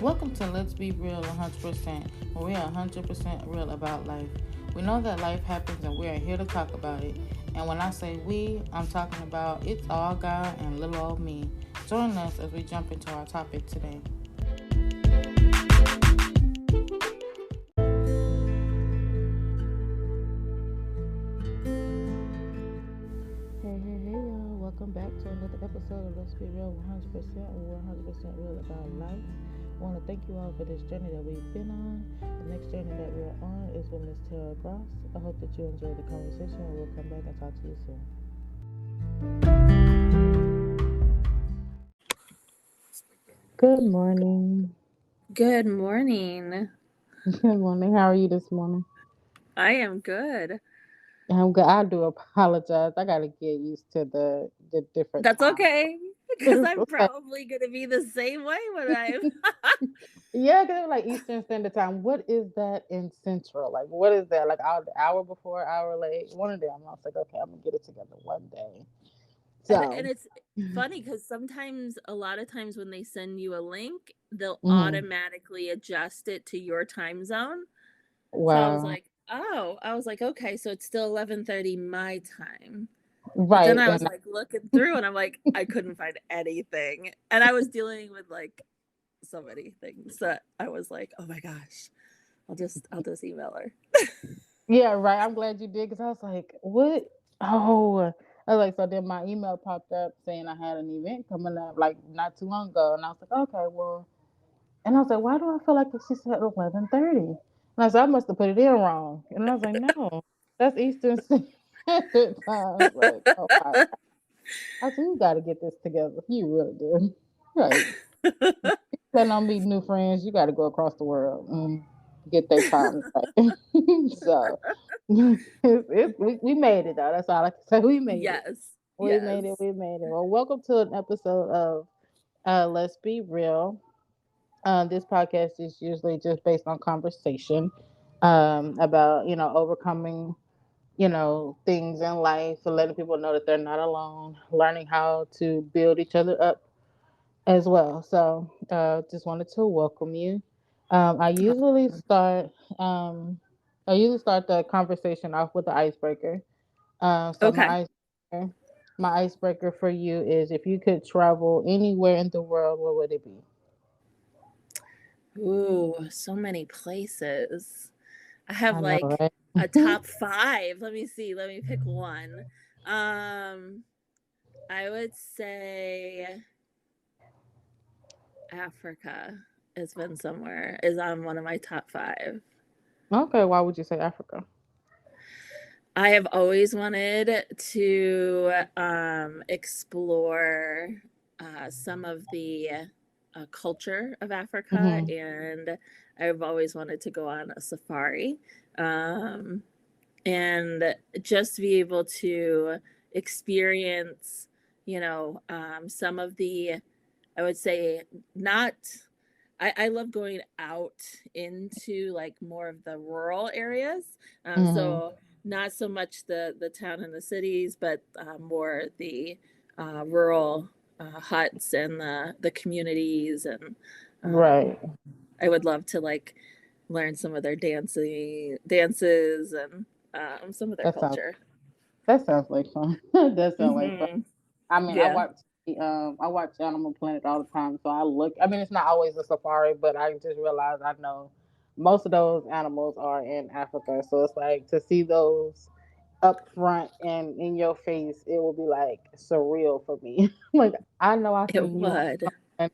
Welcome to Let's Be Real 100%, where we are 100% real about life. We know that life happens and we are here to talk about it. And when I say we, I'm talking about it's all God and little old me. Join us as we jump into our topic today. Hey, y'all. Welcome back to another episode of Let's Be Real 100%, where we're 100% real about life. I want to thank you all for this journey that we've been on. The next journey that we're on is with Miss Tara Gross. I hope that you enjoyed the conversation and we'll come back and talk to you soon. Good morning. Good morning. Good morning. How are you this morning? I am good. I'm good. I do apologize. I gotta get used to the different That's time. okay because I'm probably going to be the same way when I'm. Yeah, because it was like Eastern Standard Time. What is that in Central? Like, what is that? Like, hour before, hour late? One of them. I was like, okay, I'm gonna get it together one day. And So, it's funny because sometimes, a lot of times when they send you a link, they'll mhm. automatically adjust it to your time zone. So Wow, I was like, okay, so it's still 11:30 my time. But then right, I was and like looking through and I'm like, I couldn't find anything. And I was dealing with like so many things that I was like, oh my gosh, I'll just email her. yeah, right. I'm glad you did because I was like, what? Oh, I was like, so then my email popped up saying I had an event coming up like not too long ago, and I was like, okay, well, and I was like, why do I feel like she said 11:30? And I said, I must have put it in wrong, and I was like, no, that's Eastern Standard Time. I was like, oh my God. I said, you got to get this together. You really do. Like, planning on meeting new friends, you got to go across the world and get their time right. So we made it though. That's all I can say. We made it. Yes. We Yes. made it. We made it. Well, welcome to an episode of Let's Be Real. This podcast is usually just based on conversation about overcoming things in life and letting people know that they're not alone, learning how to build each other up as well. So, just wanted to welcome you. Um, I usually start. Um, I usually start the conversation off with the icebreaker. So Okay. my icebreaker for you is if you could travel anywhere in the world, where would it be? Ooh, so many places. I have I know, like right? a top five. Let me see. Let me pick one. Um, I would say Africa has been somewhere, is on one of my top five. Okay, why would you say Africa? I have always wanted to explore some of the culture of Africa, Hmm. and I've always wanted to go on a safari um, and just be able to experience, some of the, I would say, not. I love going out into like more of the rural areas. Hmm. So not so much the town and the cities, but more the rural huts and the communities. And um, Right. I would love to like learn some of their dances and some of their That sounds culture. that sounds like fun. That sounds like fun. Hmm. I mean, Yeah. I watch Animal Planet all the time, so I look. I mean, it's not always a safari, but I just realized I know most of those animals are in Africa. So it's like to see those up front and in your face, it will be like surreal for me. Like I know I It seen you would. on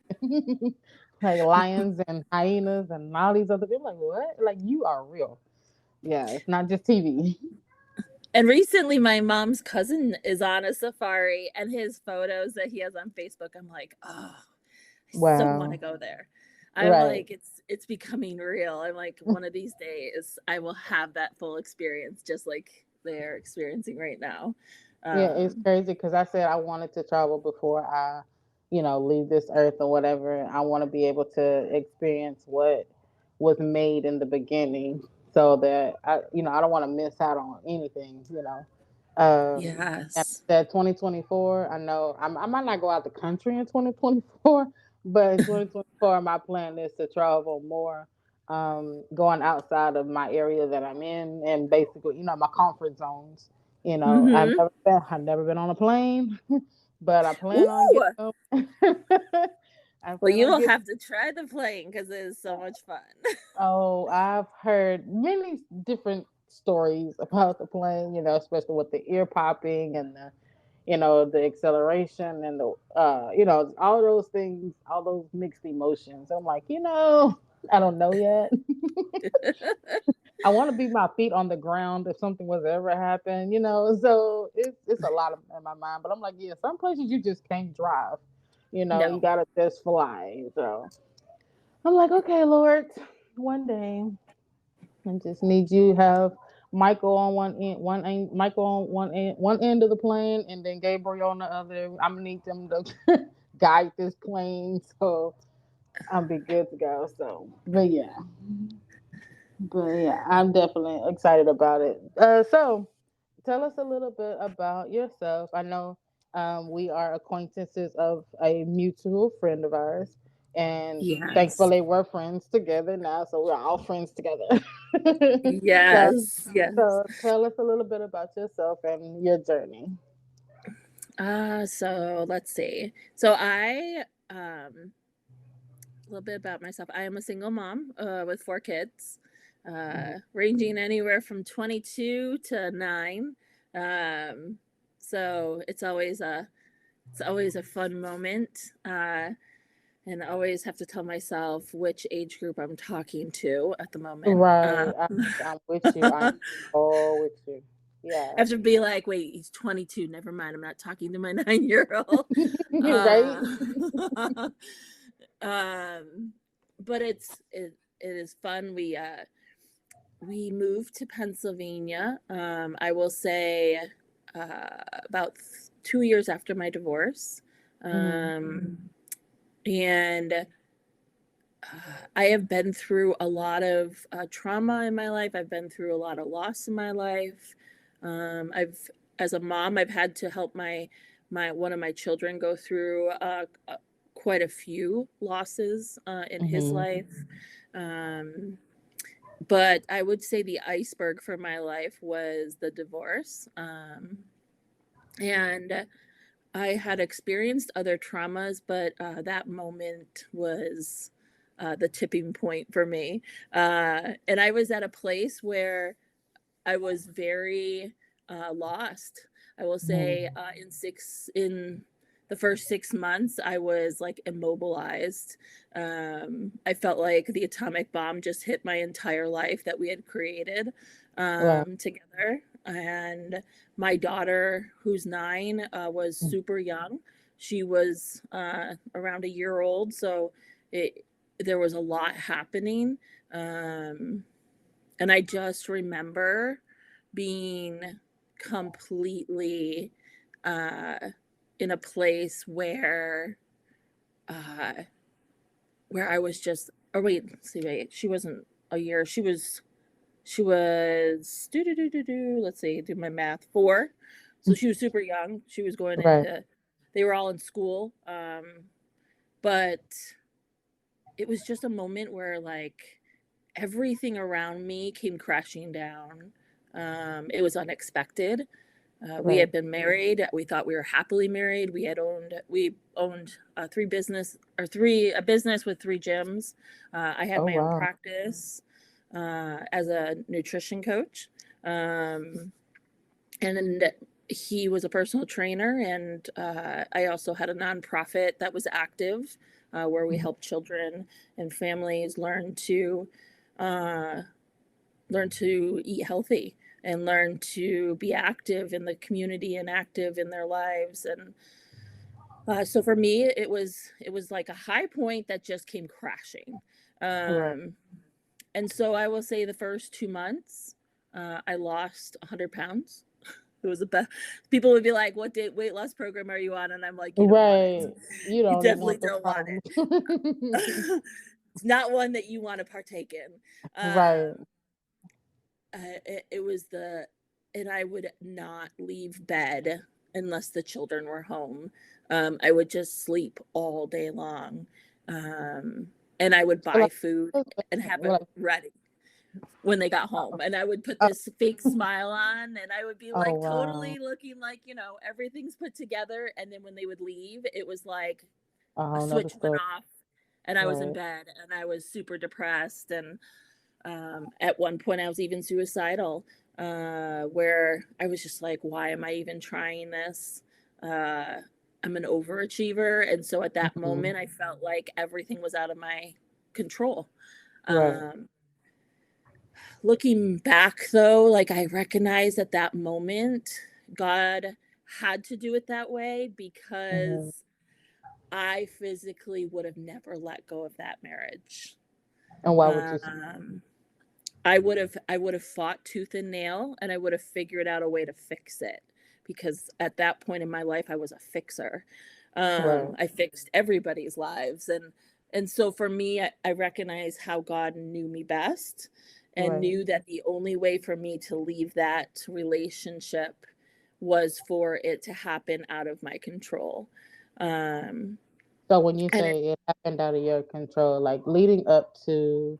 like lions and hyenas and all these other people. Like what? Like you are real. Yeah, it's not just TV. And recently, my mom's cousin is on a safari, and his photos that he has on Facebook, I'm like, oh, I so want to Wow. go there. I'm Right. like, it's becoming real. I'm like, one of these days, I will have that full experience, just like they're experiencing right now. Yeah, it's Um, crazy because I said I wanted to travel before I leave this earth or whatever. I want to be able to experience what was made in the beginning so that I don't want to miss out on anything. And yes. that 2024, I know I might not go out the country in 2024, But in 2024, my plan is to travel more, going outside of my area that I'm in, and basically, my comfort zones. Mm-hmm. I've never been on a plane, but I plan on Ooh. getting them. I Well, plan you on will getting. have to try the plane because it is so much fun. Oh, I've heard many different stories about the plane. Especially with the ear popping and the acceleration and all those things, all those mixed emotions. I'm like, I don't know yet. I want to be my feet on the ground if something was to ever happen. So it's a lot of in my mind. But I'm like, yeah, some places you just can't drive. You No. gotta just fly. So I'm like, okay, Lord, one day I just need you to have Michael on Michael on one end of the plane, and then Gabriel on the other. I'm gonna need them to guide this plane, so I'll be good to go. So, but yeah, I'm definitely excited about it. So tell us a little bit about yourself. I know we are acquaintances of a mutual friend of ours, and Yes. thankfully we're friends together now, so we're all friends together. so, Yes. Yes. so tell us a little bit about yourself and your journey. So let's see. So a little bit about myself. I am a single mom with 4 kids, ranging anywhere from 22 to 9. Um, so it's always a fun moment, and I always have to tell myself which age group I'm talking to at the moment. Right, I'm with you. I'm all with you. I Yeah. have to be like, wait, he's 22. Never mind. I'm not talking to my 9-year-old. Right. Uh, um, but it is fun. We moved to Pennsylvania. I will say about 2 years after my divorce, Mhm. and I have been through a lot of trauma in my life. I've been through a lot of loss in my life. I've, as a mom, I've had to help my one of my children go through quite a few losses in his Mhm. life. Um, but I would say the iceberg for my life was the divorce. And I had experienced other traumas, but that moment was the tipping point for me. And I was at a place where I was very lost. I will say Mhm. in the first 6 months, I was like immobilized. I felt like the atomic bomb just hit my entire life that we had created Wow. together. And my daughter, who's 9, was Mm. super young. She was around a year old, so it there was a lot happening. Um, and I just remember being completely uh, in a place uh, where I was just. Oh wait, let's see, wait. She wasn't a year. She was. Let's see, do my math. 4. So she was super young. She was going Right. into. They were all in school, but it was just a moment where like everything around me came crashing down. It was unexpected. We Right. had been married. We thought we were happily married. We owned a business with 3 gyms. I had Oh my own wow. practice as a nutrition coach, and he was a personal trainer. And I also had a nonprofit that was active, where we Mhm. help children and families uh, learn to eat healthy and learn to be active in the community and active in their lives. And so for me, it was like a high point that just came crashing. Right. um, and so I will say the first 2 months, I lost 100 pounds. It was the best. People would be like, what weight loss program are you on? And I'm like, you don't want it. Right. You You don't definitely want the don't want problem. it. It's not one that you want to partake in. Right. It was and I would not leave bed unless the children were home. I would just sleep all day long. And I would So buy like, food and have it like, ready when they got home. And I would put oh, this fake smile on, and I would be oh like wow. totally looking like, everything's put together. And then when they would leave, it was like A a whole nother switch went story. off, and I was in Right. bed and I was super depressed. And at one point, I was even suicidal, where I was just like, why am I even trying this? Uh, I'm an overachiever. And so at that Hmm. moment, I felt like everything was out of my control. Right. Um, Looking back, though, like I recognize at that moment, God had to do it that way Hmm. because I physically would have never let go of that marriage. And why would you say? Um, I would have fought tooth and nail, and I would have figured out a way to fix it, because at that point in my life I was a fixer. Right. I fixed everybody's lives, and so for me, I recognize how God knew me best and Right. knew that the only way for me to leave that relationship was for it to happen out of my control. Um, So when you and it, say it happened out of your control, like leading up to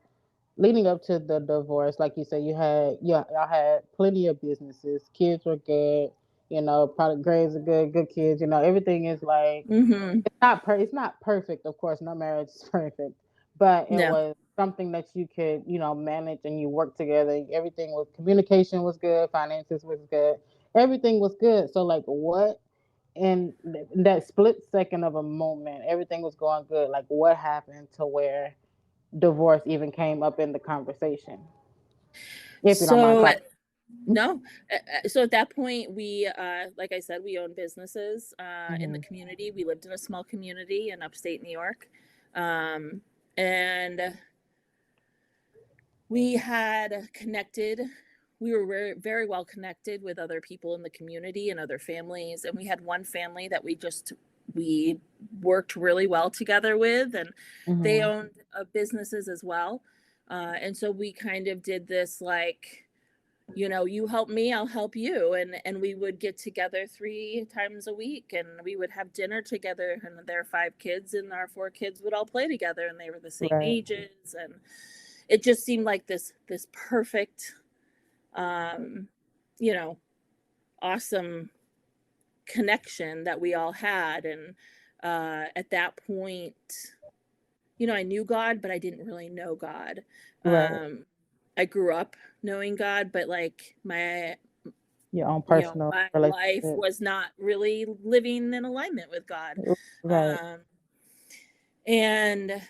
the divorce, like you said, y'all had plenty of businesses, kids were good, product grades are good, good kids, everything is like mhm, it's not perfect, of course, no marriage is perfect, but it no. was something that you could, manage and you work together. Everything was communication was good, finances was good, everything was good. So like what in that split second of a moment, everything was going good. Like what happened to where divorce even came up in the conversation? If you don't mind So talking. no. So at that point, like I said, we owned businesses in the Hmm. community. We lived in a small community in upstate New York. Um, and we had connected. We were very, very well connected with other people in the community and other families. And we had one family that we worked really well together with, and they Hmm. owned businesses as well. And so we kind of did this like, you help me, I'll help you. And we would get together 3 times a week, and we would have dinner together, and their 5 kids and our 4 kids would all play together, and they were the same Right. ages. And it just seemed like this perfect, um, you know, awesome connection that we all had. And at that point, I knew God, but I didn't really know God. Right. I grew up knowing God, but like Your own personal my life relationship. was not really living in alignment with God. Right. Um, and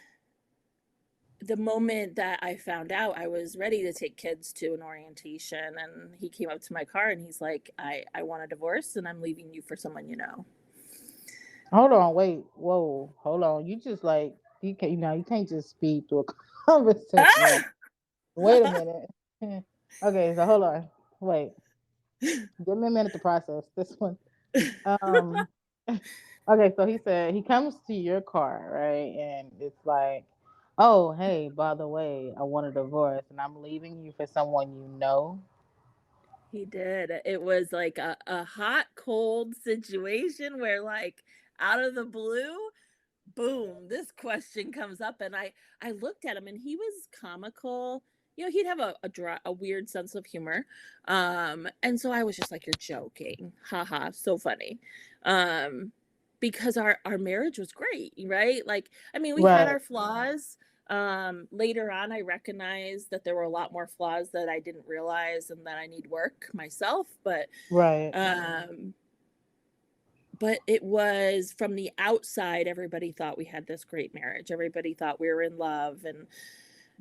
the moment that I found out, I was ready to take kids to an orientation, and he came up to my car and he's like, I want a divorce, and I'm leaving you for someone you know. Hold on, wait, whoa, hold on. You just like you can't just speed through a conversation like. Ah! Wait a minute. Okay, so hold on. Wait, give me a minute to process this one. Um, okay, so he said he comes to your car, right? And it's like, oh, hey, by the way, I want a divorce and I'm leaving you for someone you know. He did. It was like a hot, cold situation where, like, out of the blue, boom, this question comes up. And I looked at him, and he was comical. He'd have a weird sense of humor. And so I was just like, you're joking. Haha, so funny. Um, because our marriage was great, right? Like, I mean, we had Right, our flaws. Later on, I recognized that there were a lot more flaws that I didn't realize and that I need work myself. right, Um, but it was from the outside, everybody thought we had this great marriage. Everybody thought we were in love, and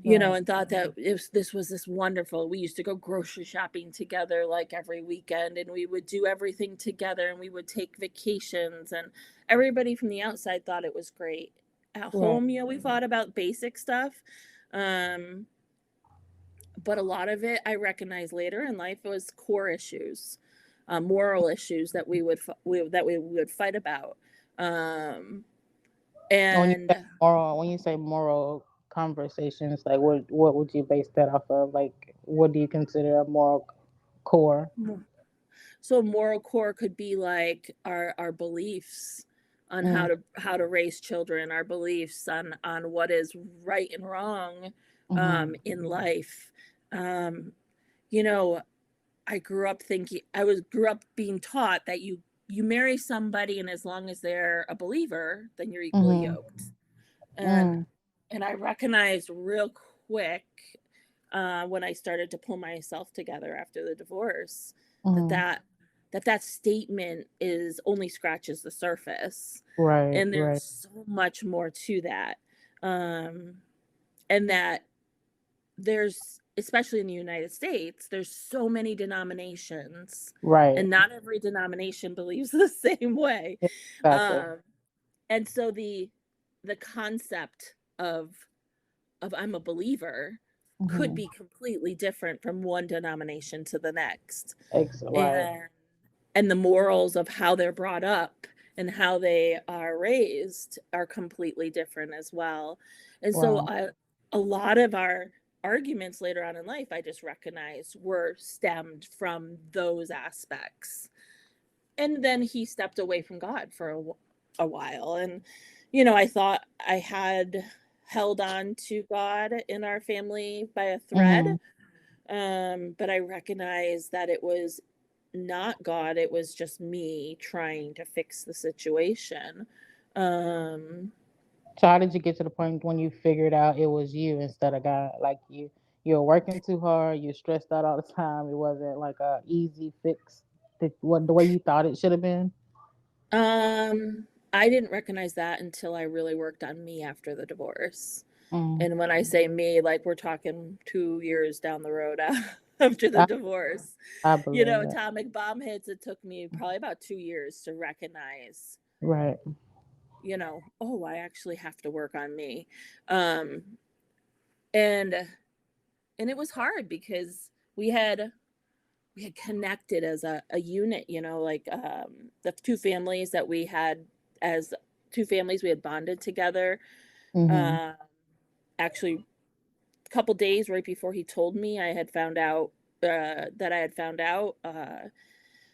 right. and thought that this was this wonderful. We used to go grocery shopping together like every weekend, and we would do everything together, and we would take vacations, and everybody from the outside thought it was great. At Right. home, we thought about basic stuff. Um, but a lot of it I recognized later in life was core issues, moral issues that we would fight about. Um, And and when you say moral conversations, like what would you base that off of? Like, what do you consider a moral core? so moral core could be like our beliefs, on Mm, how to raise children, our beliefs on what is right and wrong mhm, in life. Um, you know, I grew up being taught that you marry somebody, and as long as they're a believer, then you're equally mhm, yoked. And mm, I recognized real quick when I started to pull myself together after the divorce that mhm. that statement is only scratches the surface, Right, and there's right, so much more to that, um, and that there's, especially in the United States, there's so many denominations, right. and not every denomination believes the same way. Exactly. Um, and so the concept of I'm a believer could Mhm. be completely different from one denomination to the next. Right. And the morals of how they're brought up and how they are raised are completely different as well. And so Wow. a lot of our arguments later on in life, I just recognized were stemmed from those aspects. And then he stepped away from God for a while. And, I thought I had held on to God in our family by a thread. Mhm. But I recognized that it was not God, it was just me trying to fix the situation. Um, So how did you get to the point when you figured out it was you instead of God? Like you were working too hard, you stressed out all the time. It wasn't like a easy fix the way you thought it should have been. um, I didn't recognize that until I really worked on me after the divorce. Mm, And when I say me, like we're talking 2 years down the road after the I, divorce. I believe that. Atomic bomb hits. It took me probably about 2 years to recognize, Right. oh, I actually have to work on me. Um, and it was hard because we had connected as a unit, like the two families that we had as two families, we had bonded together. Mhm. Um, Actually, a couple days right before he told me, I had found out that I had found out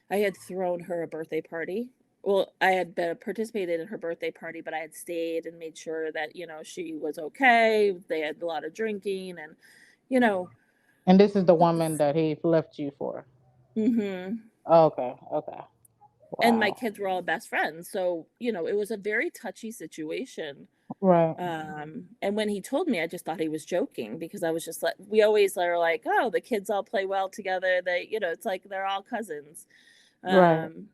I had thrown her a birthday party. Well, I had participated in her birthday party, but I had stayed and made sure that she was okay. They had a lot of drinking, and you know, And this is the woman that he left you for. hmm Okay. Okay. and my Wow. kids were all best friends, so it was a very touchy situation. Right. And when he told me, I just thought he was joking because I was just like, we always are like, oh, the kids all play well together. They, it's like they're all cousins. Right. Um,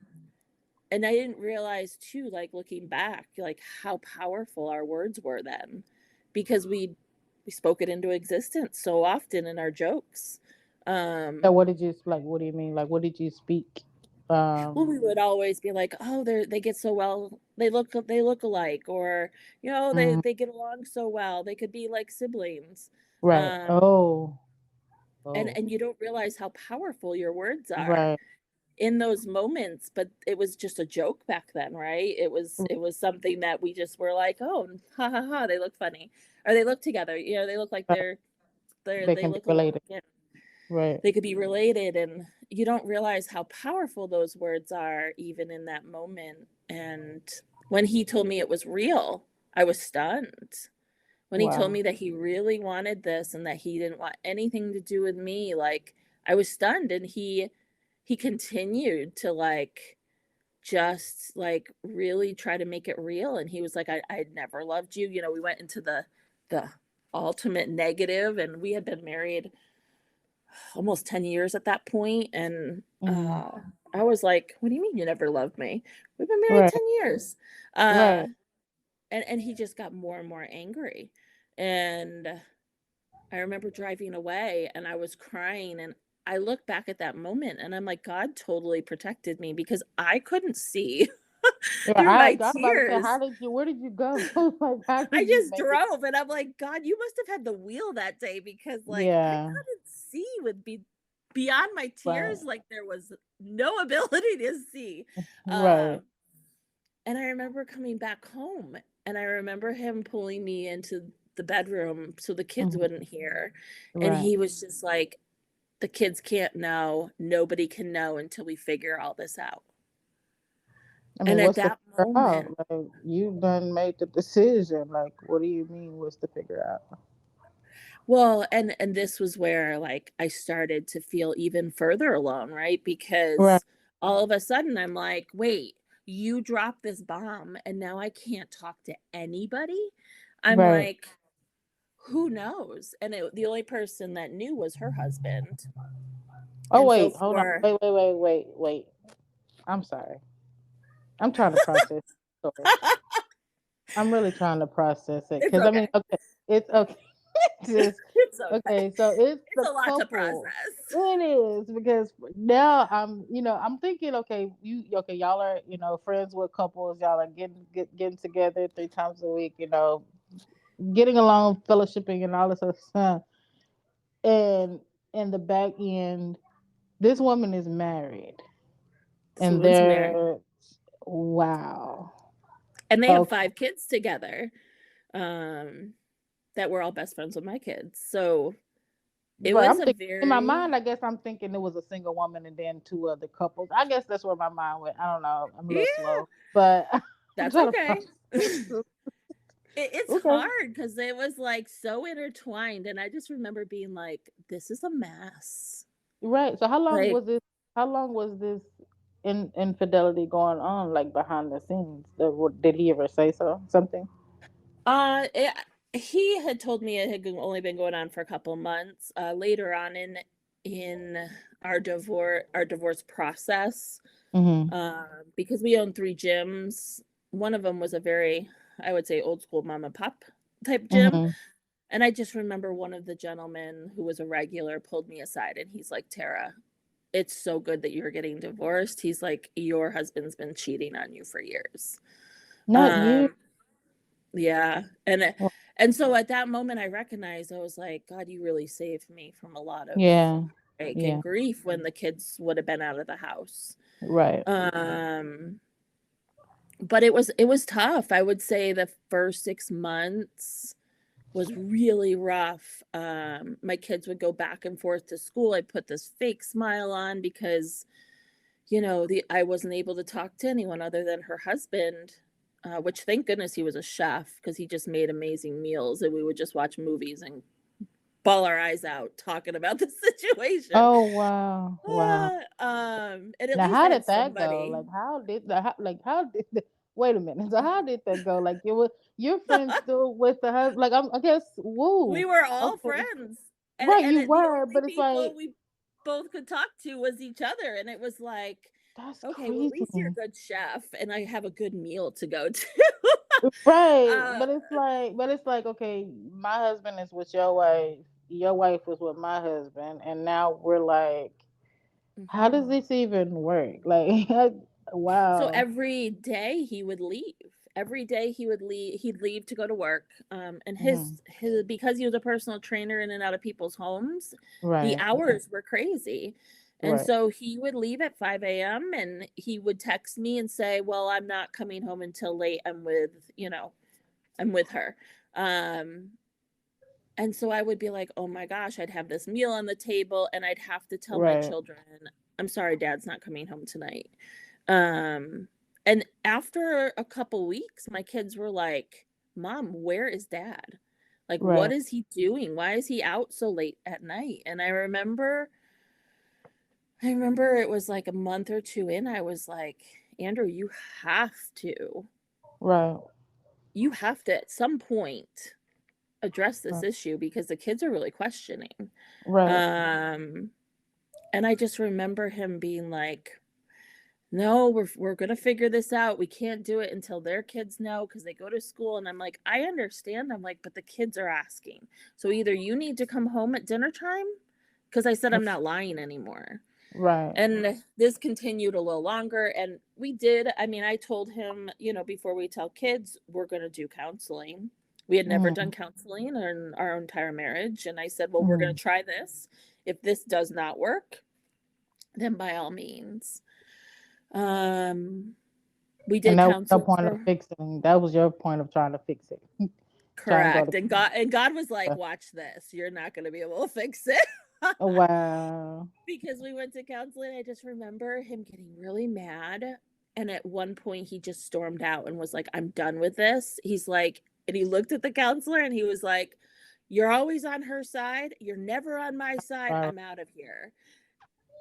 and I didn't realize too, like looking back, like how powerful our words were then, because we spoke it into existence so often in our jokes. So Um, what did you like? What do you mean? Like, what did you speak? well, Um. we would always be like, oh, they get so well, they look alike, or Mhm. they get along so well, they could be like siblings. Right. Um, Oh. and Oh. you don't realize how powerful your words are Right. in those moments, but it was just a joke back then, right? It was something that we just were like, oh, ha ha ha, they look funny, or they look together, they look like Right. They they can be look alike, related. and Right. they could be related, and you don't realize how powerful those words are even in that moment. And when he told me it was real, I was stunned. When he told Wow. me that he really wanted this and that he didn't want anything to do with me, like I was stunned. And he continued to like just like really try to make it real. And he was like, I'd never loved you. We went into the ultimate negative, and we had been married almost 10 years at that point. And Mhm. I was like, what do you mean you never loved me? We've been married Right. 10 years. Uh, Right. and he just got more and more angry. And I remember driving away and I was crying, and I look back at that moment and I'm like, God totally protected me because I couldn't see Yeah. through my I was about to say, tears. where did you go? Like, how I did you just make it? drove and I'm like, God, you must have had the wheel that day because like I Yeah. couldn't see with beyond my tears, Right. like there was no ability to see. Right. Um and I remember coming back home, and I remember him pulling me into the bedroom so the kids Mhm. wouldn't hear. And Right. he was just like, the kids can't know, nobody can know until we figure all this out. I And mean, at what's to that figure out? moment, Like, you done made the decision. Like, what do you mean, what's to figure out? well, and this was where like I started to feel even further alone, right? Right, Because all of a sudden I'm like, wait, you dropped this bomb and now I can't talk to anybody? I'm right. like, who knows? And the only person that knew was her husband. Oh, And so wait, hold on. for Wait. I'm sorry. I'm trying to process the story. I'm really trying to process it it's because I mean, okay. okay, it's okay. Just It's okay. okay. So it's It's the a lot to couple. process. It is because now I'm thinking, okay, y'all are, friends with couples. Y'all are getting together 3 times a week. Getting along, fellowshipping, and all this other stuff. And in the back end, this woman is married, This and woman's married. they're wow. And they have Okay. 5 kids together. Um, that were all best friends with my kids. So it Right. was I'm a thinking in my very mind. I guess I'm thinking it was a single woman and then two other couples. I guess that's where my mind went. I don't know. I'm a little yeah, slow, but I'm that's trying to okay. process. It's Okay. hard because it was like so intertwined, and I just remember being like, "This is a mess." Right. So Like, how long was this infidelity going on, like behind the scenes? Did he ever say something? uh, it, he had told me it had only been going on for a couple months. Later on in our divorce process, Mm-hmm. because we own 3 gyms. One of them was a very, I would say, old school mom and pop type gym. Mm-hmm. And I just remember one of the gentlemen who was a regular pulled me aside and he's like, Tara, it's so good that you're getting divorced. He's like, your husband's been cheating on you for years. Not you. Um, yeah. And so at that moment I recognized, I was like, God, you really saved me from a lot of Yeah. heartache and Yeah. grief when the kids would have been out of the house. Right. Um, but it was tough. I would say the first 6 months was really rough. My kids would go back and forth to school. I'd put this fake smile on because, I wasn't able to talk to anyone other than her husband, which thank goodness he was a chef because he just made amazing meals and we would just watch movies and bawl our eyes out talking about the situation. Oh wow. Wow. And at Now, least I how had did that go? somebody. How did wait a minute. So how did that go? Like, your friends still with the husband? Like, I guess, We woo. were all Okay, friends. And right, and you the were, only but it's like people we both could talk to was each other. And it was like, that's okay, well, at crazy, least you're a good chef and I have a good meal to go to. right? uh, But it's like, okay, my husband is with your wife. Your wife was with my husband, and now we're like, how does mhm. this even work? Like, So wow. every day he would leave. Every day he would leave. He'd leave to go to work. And Hmm. his because he was a personal trainer in and out of people's homes, the Right, hours were crazy. And right, so he would leave at 5 a.m. and he would text me and say, "Well, I'm not coming home until late. I'm with her." Um, and so I would be like, "Oh my gosh," I'd have this meal on the table and I'd have to tell my right, children, "I'm sorry, dad's not coming home tonight." Um, and after a couple weeks, my kids were like, "Mom, where is dad? Like, what right. is he doing? Why is he out so late at night?" And I remember it was like a month or two in, I was like, Andrew, to, Right. you have to at some point address this Right. issue because the kids are really questioning. Right. Um, and I just remember him being like, no, we're gonna figure this out. We can't do it until their kids know because they go to school. And I'm like, I understand. I'm like, but the kids are asking. So either you need to come home at dinner time, because I said I'm not lying anymore. Right. And this continued a little longer. And we did. I mean, I told him, before we tell kids, we're gonna do counseling. We had never done Mm, counseling in our entire marriage. And I said, well, we're gonna mm. try this. If this does not work, then by all means. Um, we And did that was your counsel point of for fixing. That was your point of trying to fix it. Trying to go correct. to. And God was like, watch this. You're not gonna be able to fix it. Oh, wow. Because we went to counseling. I just remember him getting really mad And at one point he just stormed out and was like, I'm done with this. He's like, and he looked at the counselor and he was like, you're always on her side. You're never on my side. Right. I'm out of here.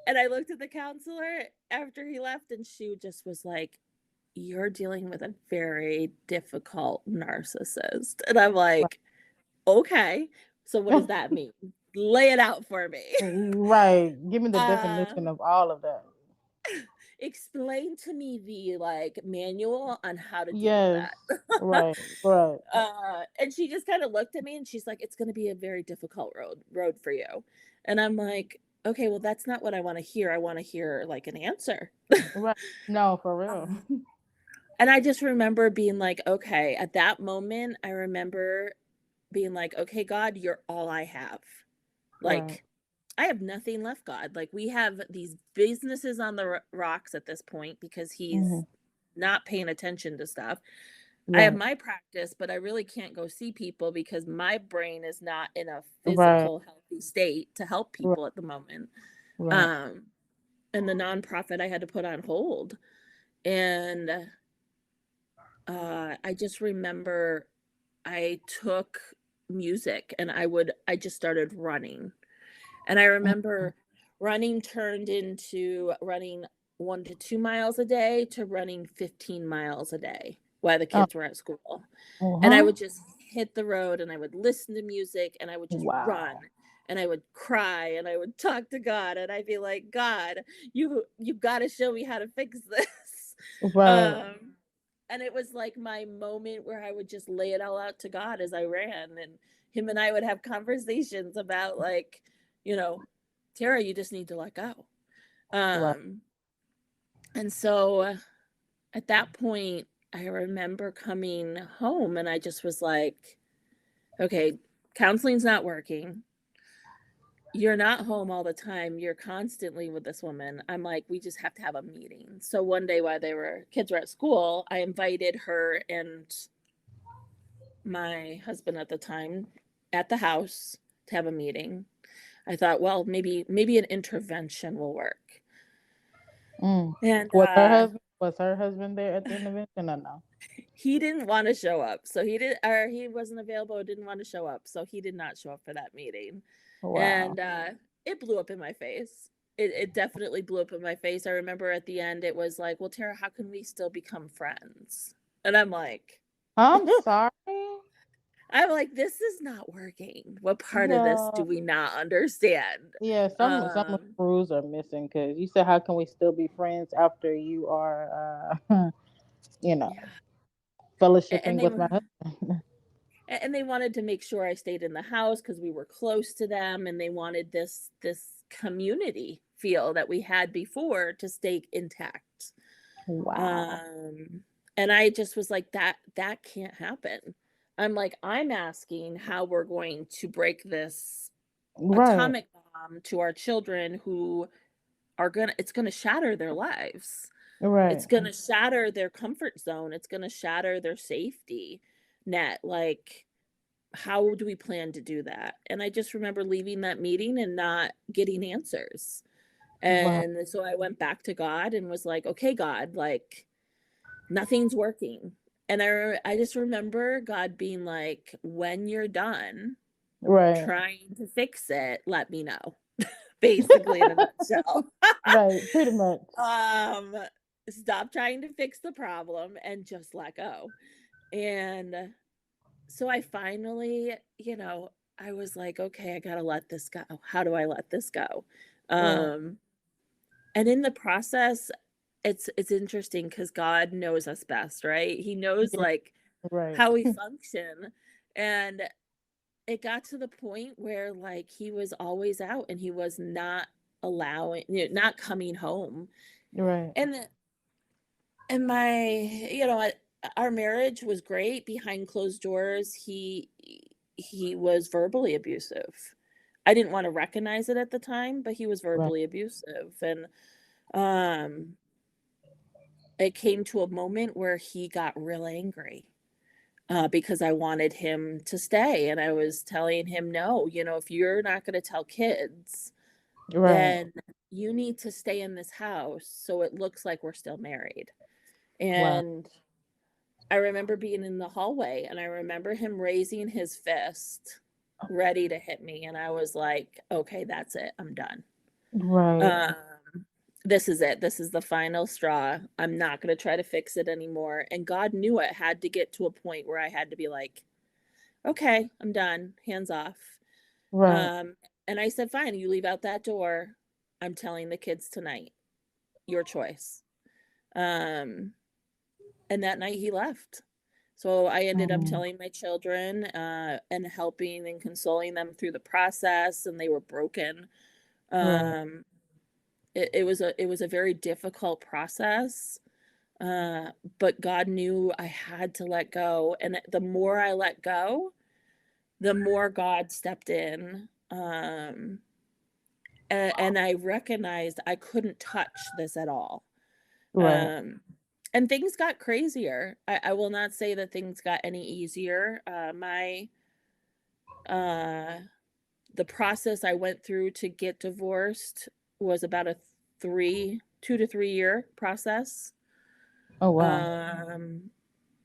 And I looked at the counselor after he left and she just was like, you're dealing with a very difficult narcissist. And I'm like, okay, so what does that mean? Lay it out for me. Right. Give me the Uh, definition of all of that. explain to me the like manual on how to deal with Yes. that. Right. Right. And she just kind of looked at me and she's like, it's going to be a very difficult road for you. And I'm like, okay, well, that's not what I want to hear. I want to hear like an answer. Right. No, for real. And I just remember being like, okay, at that moment, I remember being like, okay, God, you're all I have. Like, Right. I have nothing left, God. Like, we have these businesses on the rocks at this point because he's Mhm. not paying attention to stuff. I have Right. my practice, but I really can't go see people because my brain is not in a Right. physical, healthy state to help Right. people at the moment. Right. Um, and the nonprofit I had to put on hold. And I just remember I took music and I just started running. And I Mhm. remember running turned into running 1 to 2 miles a day to running 15 miles a day while the Oh, kids were at school. And I uh-huh. would just hit the road and I would listen to music and I would just run Wow. and I would cry and I would talk to God and I'd be like, God, you got to show me how to fix this. Right. Um, and it was like my moment where I would just lay it all out to God as I ran, and him and I would have conversations about like, you know, Tara, you just need to let go. Right. Um, and so at that point, I remember coming home and I just was like, okay, counseling's not working. You're not home all the time. You're constantly with this woman. I'm like, we just have to have a meeting. So one day while kids were at school, I invited her and my husband at the time at the house to have a meeting. I thought, well, maybe an intervention will work. Mm. And Was her husband there at the intervention or no? he didn't want to show up. So he wasn't available or didn't want to show up. So he did not show up for that meeting. Wow. And it blew up in my face. It definitely blew up in my face. I remember at the end it was like, well, Tara, how can we still become friends? And I'm sorry. I'm like, this is not working. What part of this Yeah. do we not understand? Yeah, some Um, screws are missing because you said how can we still be friends after you are you know, yeah. And fellowshipping they with my husband. and they wanted to make sure I stayed in the house because we were close to them, and they wanted this community feel that we had before to stay intact. Wow. Um, and I just was like, that can't happen. I'm like, I'm asking how we're going to break this Right. atomic bomb to our children who it's gonna shatter their lives. It's Right. gonna shatter their comfort zone. It's gonna shatter their safety net. Like, how do we plan to do that? And I just remember leaving that meeting and not getting answers. Wow. And so I went back to God and was like, okay, God, like, nothing's working. And I just remember God being like, when you're done Right. trying to fix it, let me know. Basically, in a nutshell. Right. Pretty much. um, stop trying to fix the problem and just let go. And so I finally, I was like, okay, I gotta let this go. How do I let this go? Right. Um, and in the process, it's interesting because God knows us best, right? He knows Yeah. like Right. how we function. And it got to the point where like he was always out and he was not not coming home. Right. And and my, our marriage was great behind closed doors. He was verbally abusive. I didn't want to recognize it at the time, but he was Right. verbally abusive. And um it came to a moment where he got real angry because I wanted him to stay. And I was telling him, no, if you're not going to tell kids, Right. then you need to stay in this house so it looks like we're still married. Wow. And I remember being in the hallway and I remember him raising his fist ready to hit me. And I was like, okay, that's it. I'm done. Right. Um, this is it. This is the final straw. I'm not going to try to fix it anymore. And God knew it had to get to a point where I had to be like, okay, I'm done. Hands off. Right. Um, and I said, fine, you leave out that door. I'm telling the kids tonight. Your choice. And that night he left. So I ended up Mm. telling my children and helping and consoling them through the process, and they were broken. Right. Um, it was a very difficult process, uh, but God knew I had to let go, and the more I let go, the more God stepped in. And I recognized I couldn't touch this at all. Right. Um, and things got crazier. I will not say that things got any easier. Uh, the process I went through to get divorced was about a 2 to 3 year process. Oh wow. Um,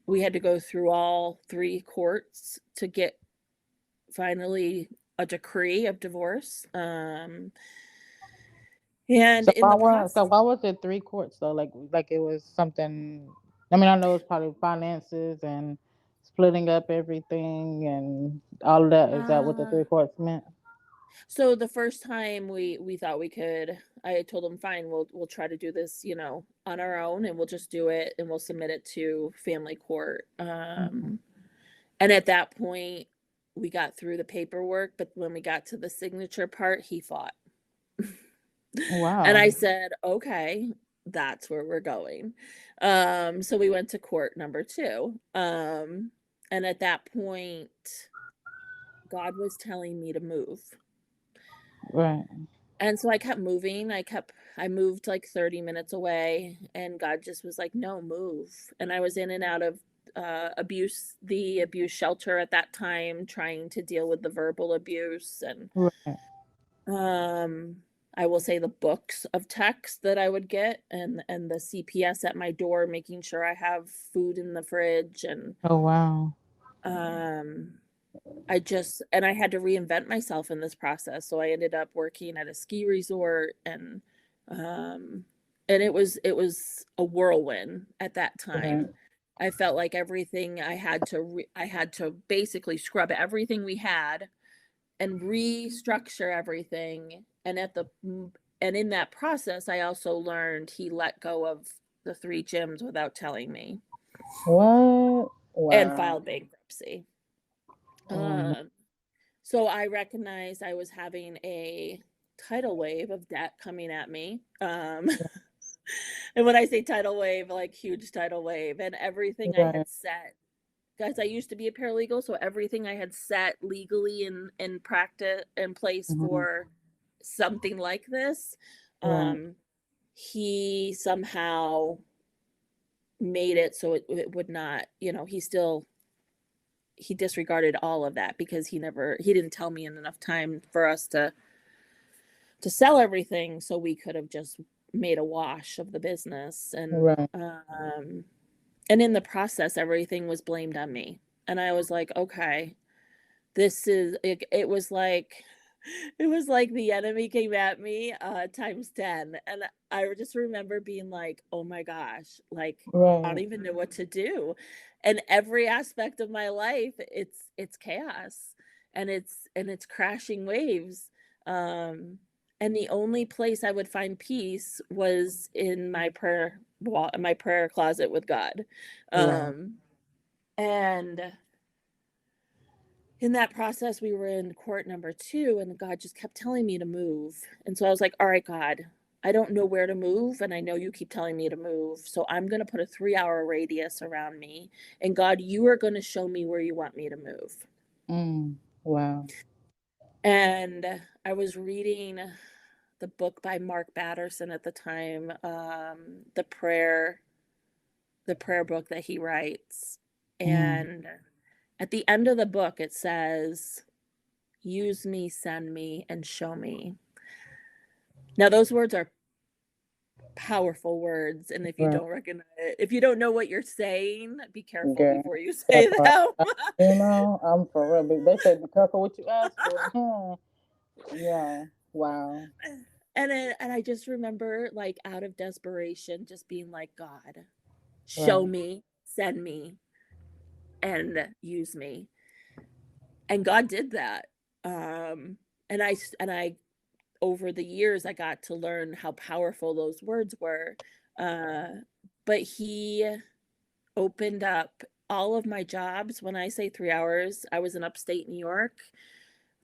we had to go through all 3 courts to get finally a decree of divorce. And in the So process, why was it 3 courts though? Like it was something. I mean, I know it's probably finances and splitting up everything and all of that. Is that what the uh, 3 courts meant? so the first time we thought we could, I told them, fine, we'll try to do this, on our own, and we'll just do it, and we'll submit it to family court. Mhm. And at that point, we got through the paperwork, but when we got to the signature part, he fought. And I Wow. said, okay, that's where we're going. So we went to court number 2. And at that point, God was telling me to move. Right. And so I kept moving. I moved like 30 minutes away, and God just was like, no, move. And I was in and out of the abuse shelter at that time, trying to deal with the verbal abuse. And Right. um, I will say the books of text that I would get, and the CPS at my door, making sure I have food in the fridge. And Oh wow. um, I had to reinvent myself in this process. So I ended up working at a ski resort, um and it was a whirlwind at that Right. time. I felt like everything I had to basically scrub everything we had and restructure everything. And in that process, I also learned he let go of the 3 gyms without telling me, What? and Wow. filed bankruptcy. Oh no. Um So I recognized I was having a tidal wave of debt coming at me. And when I say tidal wave, like huge tidal wave, and everything I Right. had set, guys, I used to be a paralegal, so everything I had set legally in practice in place Hmm. for something like this, Right. um, he somehow made it so it would not, he disregarded all of that because he didn't tell me in enough time for us to sell everything, so we could have just made a wash of the business. Right. And in the process, everything was blamed on me. And I was like, okay, it was like the enemy came at me times 10. And I just remember being like, oh my gosh, like I don't Right. even know what to do. And every aspect of my life, it's chaos, and it's crashing waves. um and the only place I would find peace was in my prayer closet with God. Right. um and in that process, we were in court number 2, and God just kept telling me to move. And so I was like, all right, God, I don't know where to move, and I know you keep telling me to move. So I'm going to put a 3-hour radius around me. And God, you are going to show me where you want me to move. Wow. And I was reading the book by Mark Batterson at the time, the prayer book that he writes. Mm. And at the end of the book, it says, use me, send me, and show me. Now, those words are powerful words, and if you Right. don't recognize it, if you don't know what you're saying, be careful Yeah. before you That say part. them. I'm for real. They say be careful what you ask for. Yeah. Wow. And I just remember, like, out of desperation, just being like, God, show Right. me, send me, and use me. And God did that. Um, and I over the years I got to learn how powerful those words were. Uh, but he opened up all of my jobs. When I say 3 hours, I was in upstate New York.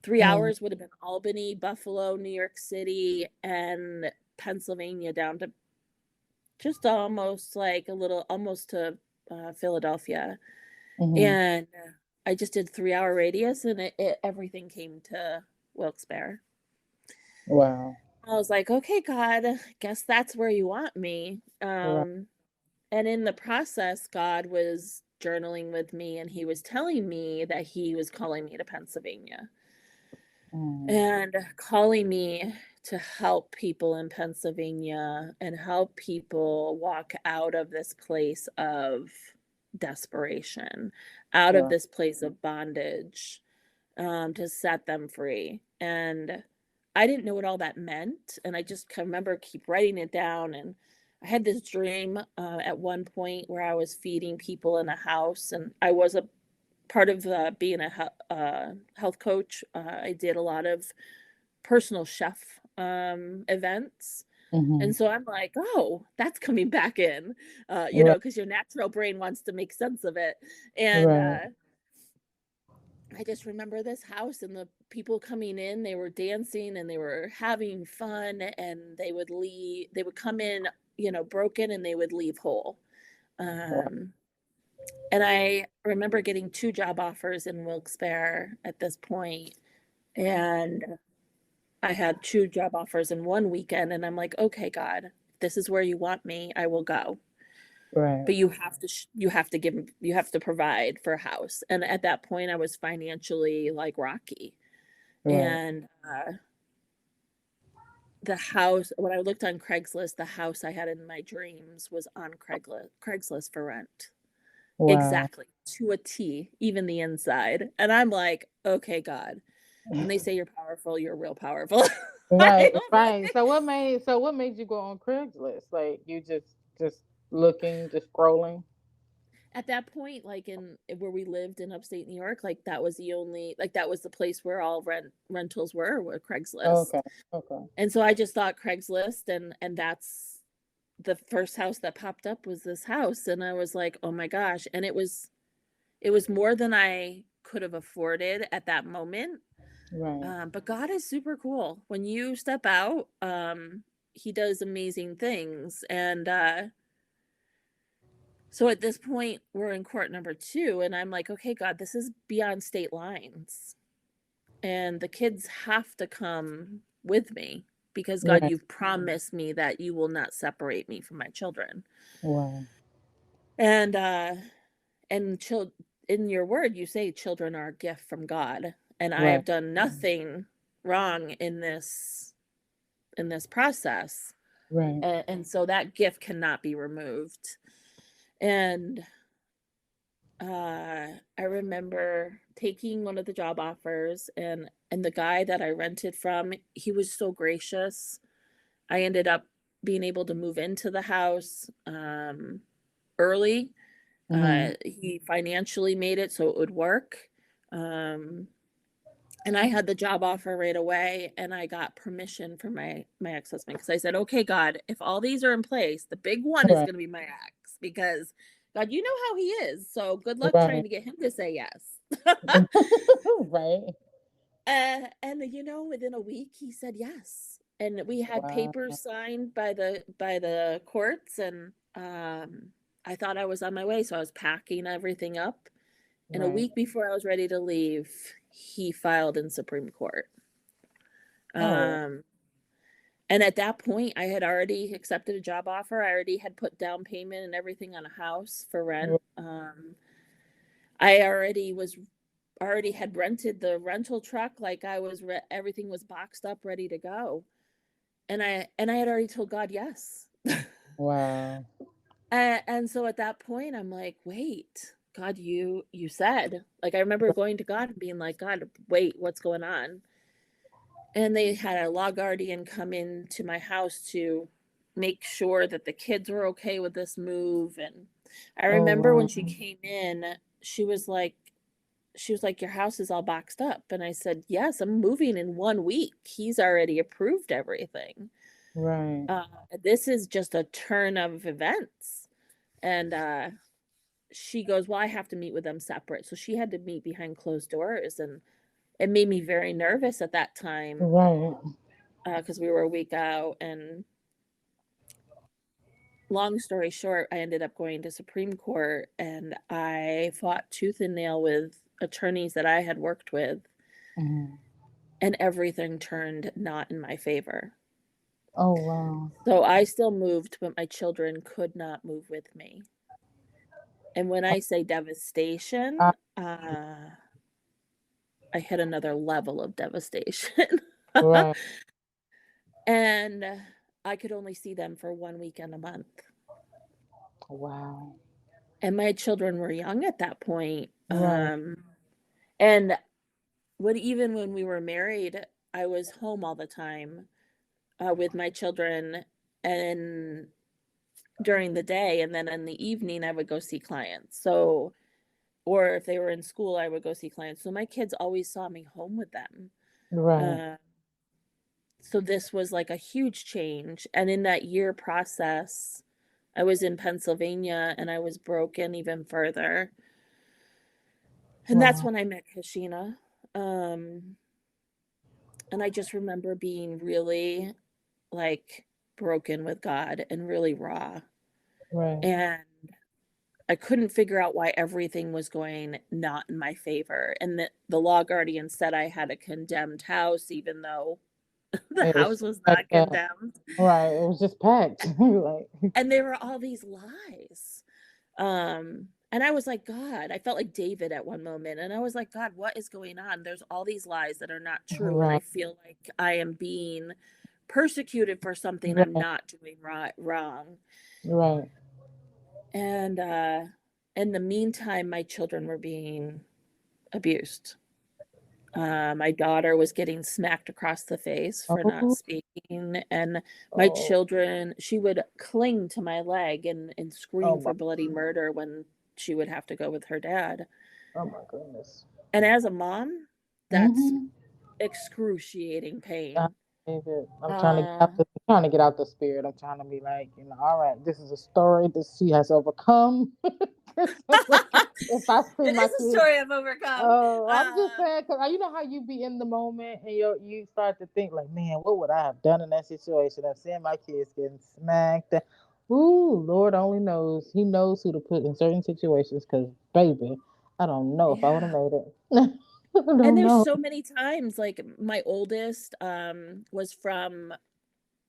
3 hours would have been Albany, Buffalo, New York City, and Pennsylvania, down to just almost like a little, almost to Philadelphia. Mm-hmm. And I just did 3 hour radius, and everything came to Wilkes-Barre. Wow. I was like, okay, God, guess that's where you want me. Right. And in the process, God was journaling with me, and he was telling me that he was calling me to Pennsylvania Mm. and calling me to help people in Pennsylvania and help people walk out of this place of desperation, out of Wow. this place of bondage, to set them free. And I didn't know what all that meant. And I just can remember keep writing it down. And I had this dream at one point where I was feeding people in a house, and I was a part of being a health coach. I did a lot of personal chef events. Mm-hmm. And so I'm like, oh, that's coming back in, Right. because your natural brain wants to make sense of it. And Right. I just remember this house and the people coming in, they were dancing and they were having fun, and they would leave, they would come in, broken, and they would leave whole. Wow. Um, and I remember getting 2 job offers in Wilkes-Barre at this point, and I had 2 job offers in one weekend, and I'm like, okay, God, if this is where you want me, I will go. Right. But you have to provide for a house. And at that point, I was financially like rocky. Right. And the house, when I looked on Craigslist, the house I had in my dreams was on Craigslist for rent. Wow. Exactly, to a T, even the inside. And I'm like, okay, God, when they say you're powerful, you're real powerful. I Right. was Right. like, So what made you go on Craigslist? Like you just looking, just scrolling. at that point, like in where we lived in upstate New York, like that was that was the place where all rentals were Craigslist. Okay. Okay. And so I just thought Craigslist, and that's the first house that popped up was this house. And I was like, oh my gosh. And it was more than I could have afforded at that moment. Right. But God is super cool. When you step out, he does amazing things. And so at this point, we're in court number 2, and I'm like, okay, God, this is beyond state lines. And the kids have to come with me because, God, Right. you've promised me that you will not separate me from my children. Wow. And in your word, you say children are a gift from God. And I Right. have done nothing wrong in this process. Right. And so that gift cannot be removed. And I remember taking one of the job offers, and the guy that I rented from, he was so gracious. I ended up being able to move into the house early. Mm-hmm. He financially made it so it would work. And I had the job offer right away, and I got permission from my ex-husband, because I said, okay, God, if all these are in place, the big one is Right. going to be my ex, because God, you know how he is. So good luck trying Right. to get him to say yes. Right. And within a week he said yes, and we had Wow. papers signed by the courts, and I thought I was on my way, so I was packing everything up. And a Right. week before I was ready to leave, he filed in Supreme Court. Oh. Um, and at that point, I had already accepted a job offer. I already had put down payment and everything on a house for rent. I already had rented the rental truck. Like everything was boxed up, ready to go. And I had already told God yes. Wow. And so at that point, I'm like, wait, God, you said, like, I remember going to God and being like, God, wait, what's going on? And they had a law guardian come into my house to make sure that the kids were okay with this move. And I Oh remember when she wow. came in, she was like, your house is all boxed up. And I said, yes, I'm moving in 1 week. He's already approved everything. Right. Uh, this is just a turn of events. And she goes, well, I have to meet with them separate. So she had to meet behind closed doors. And it made me very nervous at that time Right. because we were a week out. And long story short, I ended up going to Supreme Court and I fought tooth and nail with attorneys that I had worked with, Mhm. and everything turned not in my favor. Oh wow. So I still moved, but my children could not move with me. And when I say devastation, I, I hit another level of devastation. right. And I could only see them for 1 weekend a month. Wow. And my children were young at that point. Right. And even when we were married, I was home all the time with my children and during the day. And then in the evening, I would go see clients. So, or if they were in school, I would go see clients. So my kids always saw me home with them. Right. Uh, so this was like a huge change. And in that year process, I was in Pennsylvania and I was broken even further. And that's Wow. when I met Kashina. And I just remember being really like broken with God and really raw. Right. And I couldn't figure out why everything was going not in my favor. And the law guardian said I had a condemned house, even though the It was house was like not that. condemned. Right. It was just packed. Like And there were all these lies. And I was like, God, I felt like David at one moment. And I was like, God, what is going on? There's all these lies that are not true. And I right. feel like I am being persecuted for something I'm Right. not doing wrong. Right. And in the meantime, my children were being abused. My daughter was getting smacked across the face for not Oh. speaking, and my Oh. children, she would cling to my leg and Oh scream my. for bloody murder when she would have to go with her dad. Oh my goodness. And as a mom, that's Mm-hmm. excruciating I pain. believe it. Uh, I'm trying to get out the spirit. I'm trying to be like, all right, this is a story that she has overcome. If I see it my is a kids, story I've overcome. oh, I'm just saying, because you know how you be in the moment and you start to think like, man, what would I have done in that situation? I'm seeing my kids getting smacked. Ooh, Lord only knows. He knows who to put in certain situations. Because, baby, I don't know if I would have Yeah. made it. I And don't there's know. so many times, like my oldest was from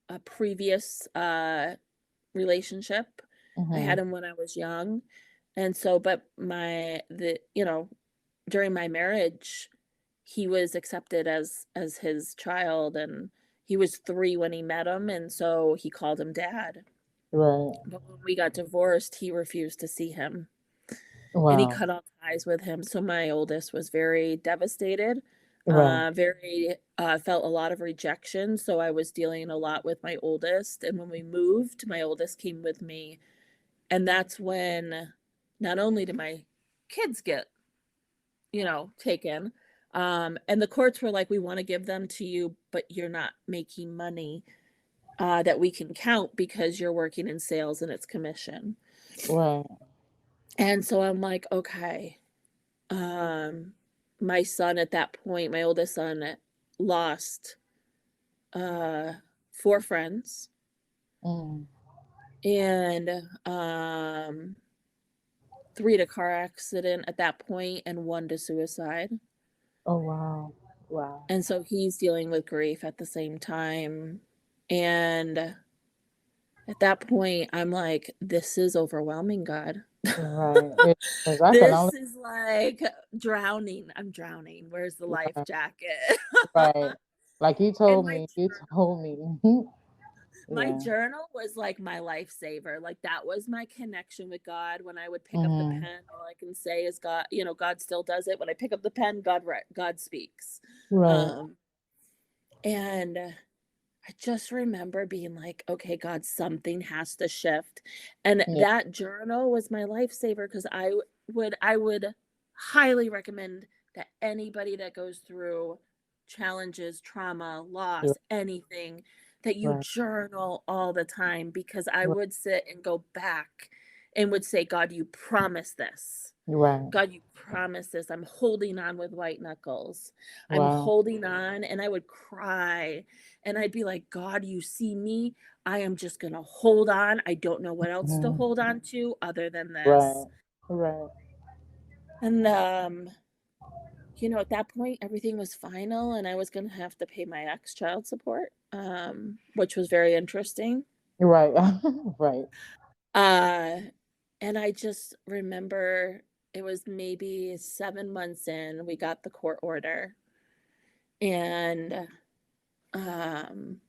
a previous relationship. I Hmm. had him when I was young. And so, but during my marriage, he was accepted as his child, and he was 3 when he met him, and so he called him dad. Right. But when we got divorced, he refused to see him and he Wow. cut all ties with him. So my oldest was very devastated, Right. very felt a lot of rejection. So I was dealing a lot with my oldest. And when we moved, my oldest came with me. And that's when not only did my kids get, taken, and the courts were like, we want to give them to you, but you're not making money that we can count because you're working in sales and it's commission. Right. And so I'm like, okay. My son at that point, my oldest son, lost uh 4 friends Mm. and 3 to car accident at that point and 1 to suicide. Oh wow. Wow. And so he's dealing with grief at the same time. And at that point, I'm like, this is overwhelming, God. Right. It is. I can only This is like drowning. I'm drowning. Where's the life right. jacket? Right. Like you And told my me. You told me. Mhm. My Yeah. journal was like my lifesaver. Like that was my connection with God. When I would pick up the Hmm. pen, all I can say is God, God still does it. When I pick up the pen, God speaks. Right. Um, and I just remember being like, okay, God, something has to shift. And Yeah. that journal was my lifesaver because I would highly recommend that anybody that goes through challenges, trauma, You're loss, anything, that you right. journal all the time because I Right. would sit and go back and would say, God, you promised this. Right. God, you promised this. I'm holding on with white knuckles. I'm Wow. holding on. And I would cry and I'd be like, God, you see me. I am just going to hold on. I don't know what else to Mhm. hold on to other than this. Right. Right. And, at that point, everything was final and I was going to have to pay my ex child support, which was very interesting. Right. Right. Uh, and I just remember it was maybe 7 months in, we got the court order. And um,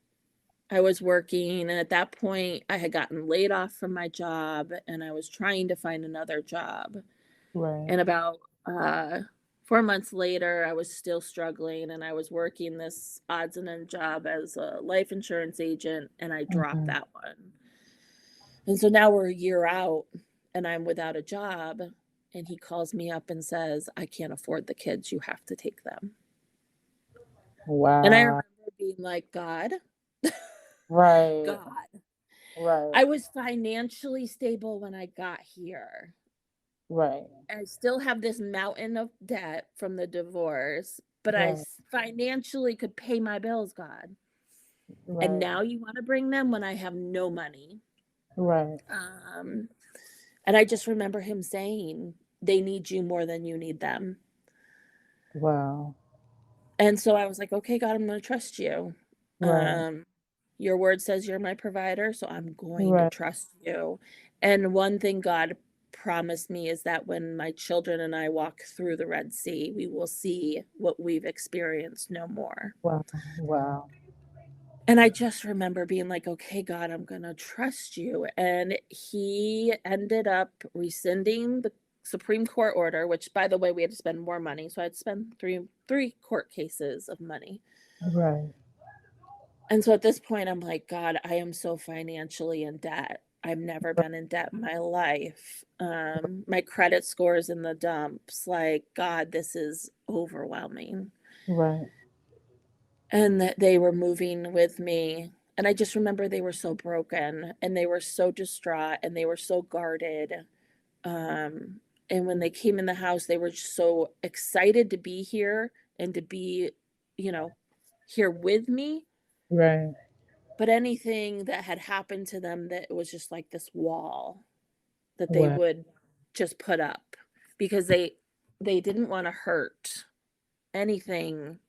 I was working, and at that point, I had gotten laid off from my job, and I was trying to find another job. Right. And about 4 months later, I was still struggling, and I was working this odds and end job as a life insurance agent, and I dropped Mhm. that one. And so now we're a year out, and I'm without a job. And he calls me up and says, I can't afford the kids. You have to take them. And I Wow. remember being like, God, Right. God. Right. I was financially stable when I got here. Right. I still have this mountain of debt from the divorce, but I Right. financially could pay my bills, God. And Right. now you want to bring them when I have no money. Right. Um, and I just remember him saying, they need you more than you need them. Wow. And so I was like, okay, God, I'm going to trust you. Right. Um, your word says you're my provider, so I'm going to Right. trust you. And one thing God promised me is that when my children and I walk through the Red Sea, we will see what we've experienced no more. Wow. Wow. And I just remember being like, okay, God, I'm going to trust you. And he ended up rescinding the Supreme Court order, which, by the way, we had to spend more money. So I had to spend three court cases of money. Right. And so at this point, I'm like, God, I am so financially in debt. I've never been in debt in my life. My credit score is in the dumps. Like, God, this is overwhelming. Right. And that they were moving with me. And I just remember they were so broken and they were so distraught and they were so guarded. Um, and when they came in the house, they were just so excited to be here and to be, you know, here with me. Right. But anything that had happened to them, that was just like this wall that they Wow. would just put up because they didn't want to hurt anything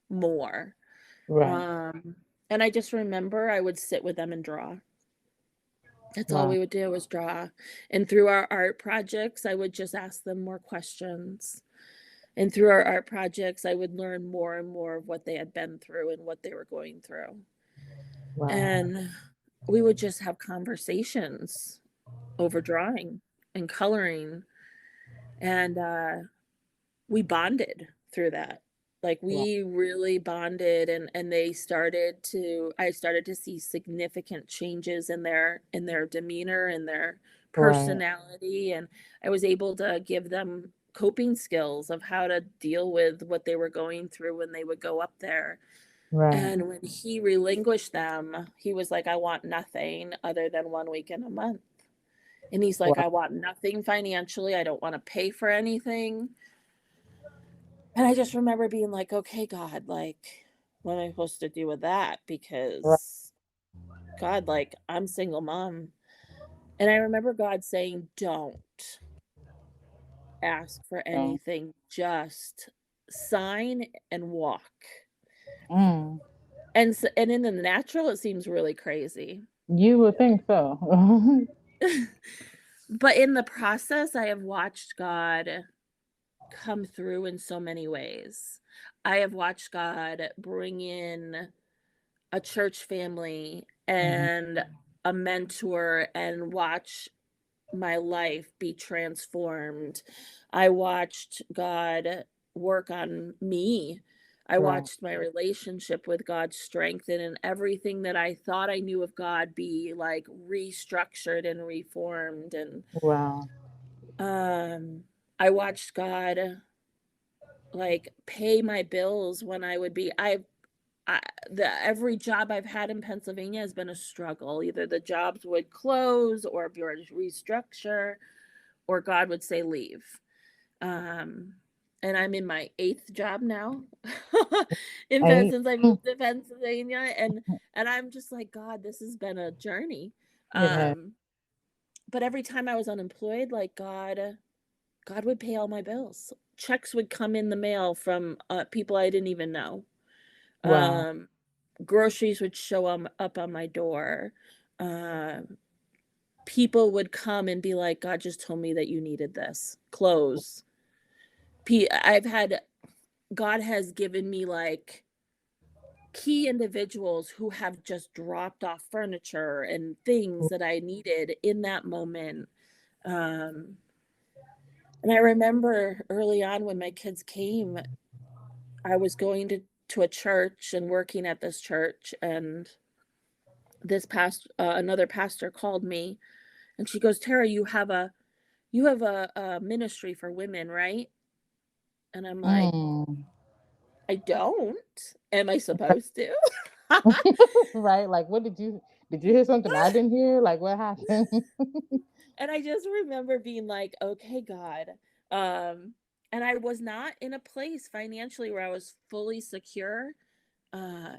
more. Right. Um, and I just remember I would sit with them and draw. That's all Wow. we would do was draw. And through our art projects, I would just ask them more questions. And through our art projects, I would learn more and more of what they had been through and what they were going through. Wow. And we would just have conversations over drawing and coloring. And we bonded through that. Like Wow. we really bonded, and I started to see significant changes in their demeanor and their Right. personality. And I was able to give them coping skills of how to deal with what they were going through when they would go up there. Right. And when he relinquished them, he was like, I want nothing other than 1 week in a month. And he's like, Wow. I want nothing financially. I don't want to pay for anything. And I just remember being like, okay, God, like, what am I supposed to do with that? Right. Because, God, like, I'm single mom. And I remember God saying, don't ask for Okay. anything, just sign and walk. Mm. And in the natural, it seems really crazy. You would think so. But in the process, I have watched God come through in so many ways. I have watched God bring in a church family Mhm. and a mentor and watch my life be transformed. I watched God work on me. I Right. watched my relationship with God strengthen and everything that I thought I knew of God be like restructured and reformed. And Wow. um I watched God like pay my bills when I would be I the every job I've had in Pennsylvania has been a struggle. Either the jobs would close or be restructure or God would say leave. Um, and I'm in my 8th job now Ain't since I moved to Pennsylvania, and I'm just like, God, this has been a journey. it has. Um, but every time I was unemployed, like God would pay all my bills. Checks would come in the mail from people I didn't even know. Wow. Um, Groceries would show up on my door. Um, People would come and be like, God just told me that you needed this. Clothes. I've had God has given me like key individuals who have just dropped off furniture and things that I needed in that moment. Um, and I remember early on when my kids came, I was going to a church and working at this church, and another pastor called me, and she goes, "Tara, you have a ministry for women, right?" And I'm like, Mm. "I don't. Am I supposed to?" Right. Like, what did you hear something I didn't hear? Like, what happened? And I just remember being like, "Okay, God." Um, and I was not in a place financially where I was fully secure. Uh,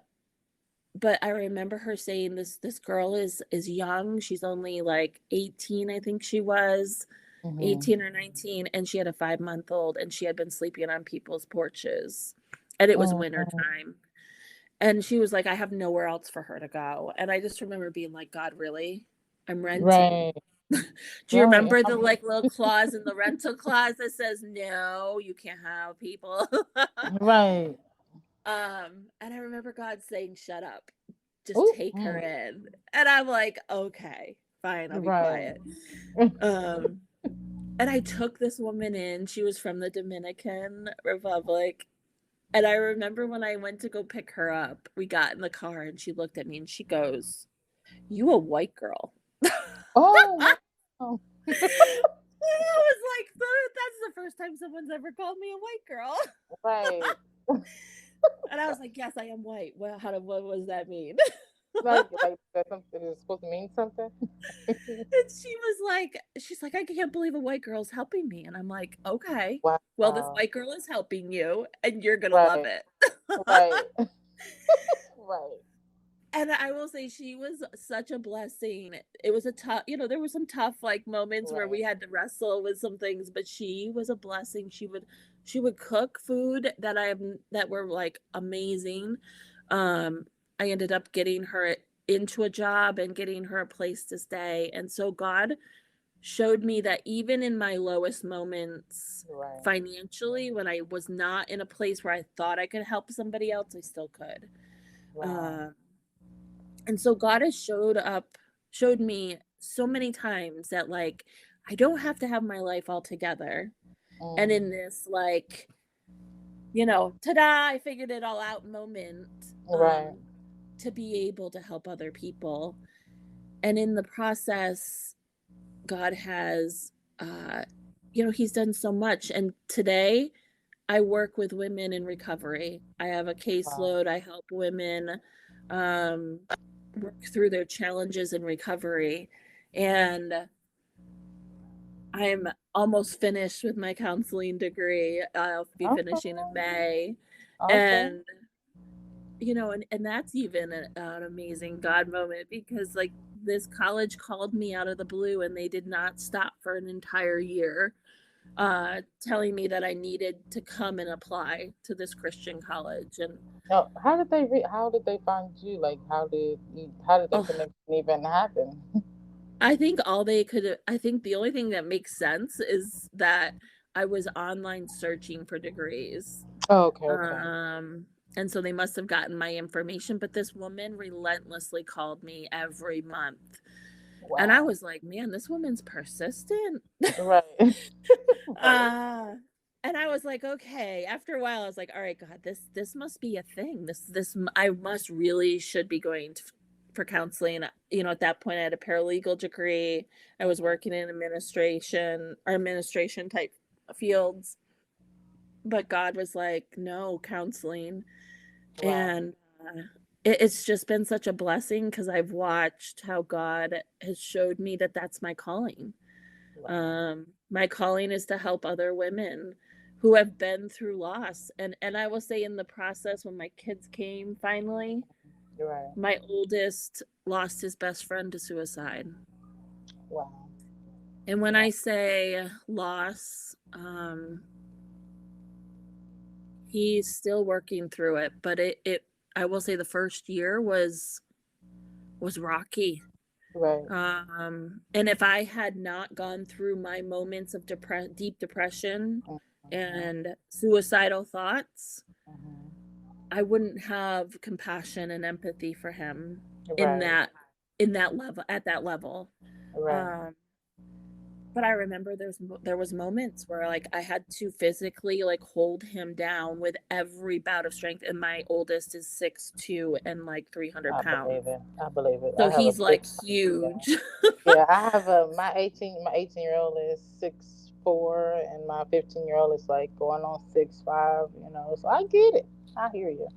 but I remember her saying this girl is young. She's only like 18, I think she was, Hmm. 18 or 19, and she had a 5-month-old and she had been sleeping on people's porches. And it was winter Mm. time. And she was like, I have nowhere else for her to go. And I just remember being like, God, really? I'm renting. Right. Do you Right. remember the like little clause in the rental clause that says no, you can't have people? Right. And I remember God saying, shut up, just Oh. take her Mm. in. And I'm like, okay, fine, I'll be Right. quiet. Um, and I took this woman in. She was from the Dominican Republic. And I remember when I went to go pick her up, we got in the car and she looked at me and she goes, you a white girl. Oh. Wow. I was like, that's the first time someone's ever called me a white girl. Right. And I was like, yes, I am white. Well, what does that mean? Like that something is supposed to mean something. And she's like, I can't believe a white girl's helping me. And I'm like, okay, well, this Wow. white girl is helping you and you're going to love Right. it. Right. Right. And I will say she was such a blessing. It was a tough, there were some tough like moments where we Right. had to wrestle with some things, but she was a blessing. She would cook food that were like amazing. Um, I ended up getting her into a job and getting her a place to stay. And so God showed me that even in my lowest moments Right. financially, when I was not in a place where I thought I could help somebody else, I still could. Wow. Um, and so God has showed me so many times that like I don't have to have my life all together. And Mm. in this like, ta-da, I figured it all out moment, Right. to be able to help other people. And in the process, God has he's done so much. And today I work with women in recovery. I have a Wow. caseload. I help women um, work through their challenges in recovery. And I'm almost finished with my counseling degree. I'll be finishing in Okay. May. Okay. And, and that's even an amazing God moment because, like, this college called me out of the blue and they did not stop for an entire year telling me that I needed to come and apply to this Christian college. And Now, how did they find you? Like, how did the oh, connection even happen? I think the only thing that makes sense is that I was online searching for degrees. Oh, okay. Okay. Um, And so they must have gotten my information, but this woman relentlessly called me every month. And I Wow. was like, man, this woman's persistent. Right. Right. uh and I was like, okay. After a while, I was like, all right, God, this must be a thing. I must really should be going for counseling. You know, at that point, I had a paralegal degree. I was working in administration type fields. But God was like, no, counseling. Wow. And it's just been such a blessing because I've watched how God has showed me that that's my calling. Wow. My calling is to help other women who have been through loss. And I will say, in the process, when my kids came finally, Right. my oldest lost his best friend to suicide. Wow. And when Wow. I say loss, he's still working through it, but I will say the first year was rocky. Right. And if I had not gone through my moments of deep depression Mhm. and suicidal thoughts, Mhm. I wouldn't have compassion and empathy for him in Right. that level, at that level. Right. Um, but I remember there was moments where like I had to physically like hold him down with every bout of strength, and my oldest is 6'2" and like 300 I believe pounds. it. I believe it. So I have a he's big like son. Yeah. huge. Yeah, I have a my 18-year-old is 6'4", and my 15-year-old is like going on 6'5", so I get it. I hear you.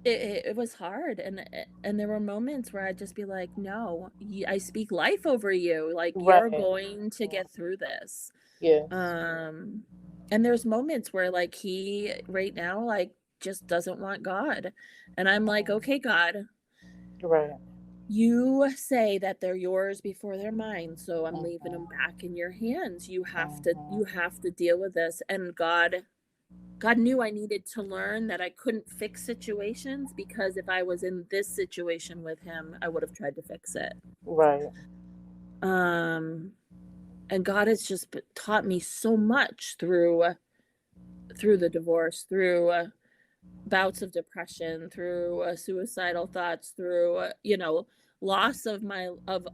It was hard, and there were moments where I'd just be like, no, I speak life over you, like you're Right. going to get through this. Yes. um and there's moments where like he right now like just doesn't want God, and I'm like, Mhm. okay, God, Right. you say that they're yours before they're mine, so I'm leaving them Mhm. back in your hands. You Mhm. have to deal with this. And God knew I needed to learn that I couldn't fix situations, because if I was in this situation with him, I would have tried to fix it. Right. Um, and God has just taught me so much through the divorce, through bouts of depression, through suicidal thoughts, through loss of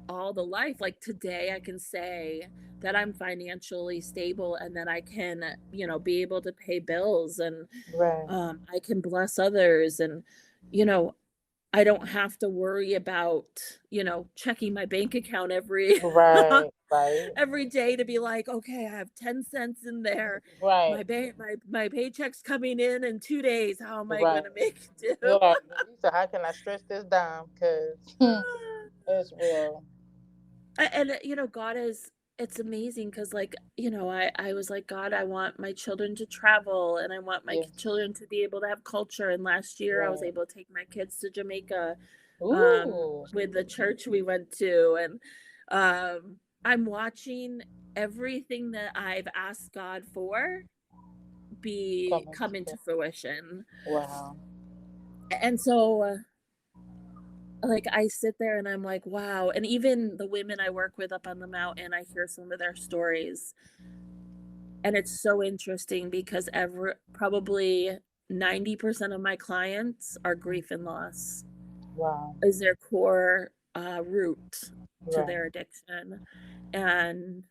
all the life. Like today, I can say that I'm financially stable and that I can be able to pay bills, and Right. I can bless others, and you know I don't have to worry about checking my bank account Right. Right. every day to be like, okay, I have 10 cents in there. Right. My paycheck's coming in 2 days. How am I Right. gonna make do? Yeah. So how can I stretch this down? Because it's real. And God is it's amazing because like I was like, God, I want my children to travel, and I want my Yes. children to be able to have culture. And last year I was Right. able to take my kids to Jamaica, Ooh. with the church we went to, and I'm watching everything that I've asked God for Coming come to into fruition. wow. And so like I sit there and I'm like, wow. And even the women I work with up on the mountain, I hear some of their stories, and it's so interesting because probably 90% of my clients are grief and loss Wow. is their core root to Right. their addiction. And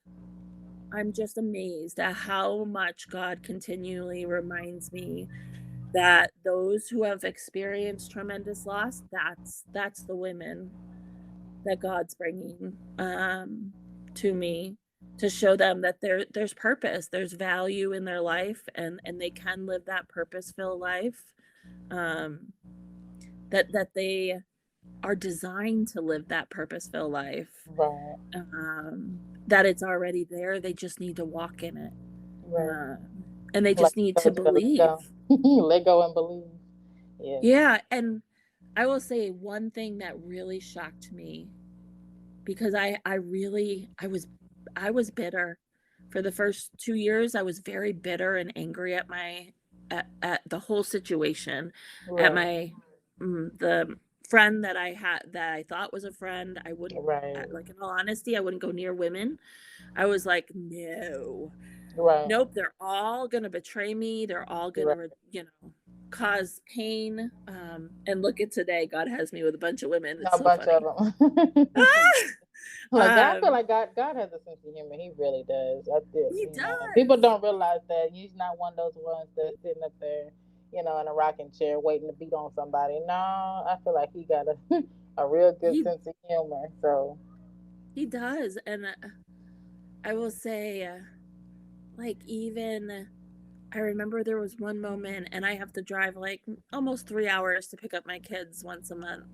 I'm just amazed at how much God continually reminds me that those who have experienced tremendous loss, that's the women that God's bringing to me, to show them that there's purpose, there's value in their life, and they can live that purpose-filled life. Um, that they are designed to live that purpose-filled life. Right. That it's already there. They just need to walk in it. Right. And they Like just need you to told you to let believe. go. Let go and believe. Yes. Yeah. And I will say one thing that really shocked me, because I was bitter for the first 2 years. I was very bitter and angry at at the whole situation, at Right. my the friend that I had that I thought was a friend. I wouldn't, Right. like, in all honesty, I wouldn't go near women. I was like, no, Right. nope, they're all gonna betray me. They're all gonna, Right. cause pain. And look at today, God has me with a bunch of women. It's A so bunch of funny. them. Like God, I feel um, like God has a sense of humor. He really does. I did, he you know. People does. don't realize that he's not one of those ones that's sitting up there, you know, in a rocking chair waiting to beat on somebody. No, I feel like he got a a real good He sense of humor. So, he does, and I will say, like even I remember there was one moment, and I have to drive like almost 3 hours to pick up my kids once a month.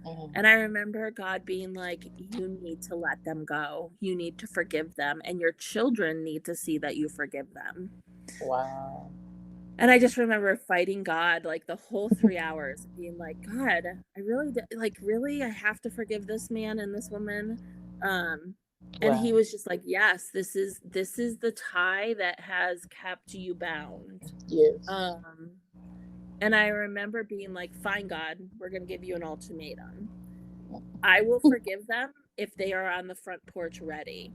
mhm. And I remember God being like, you need to let them go. You need to forgive them. And your children need to see that you forgive them. Wow. And I just remember fighting God like the whole 3 hours, being like, God, I really, like, really, I have to forgive this man and this woman. Um, and he Wow. was just like, yes, this is the tie that has kept you bound. Yes. Um, and I remember being like, fine, God, we're going to give you an ultimatum. I will forgive them if they are on the front porch ready.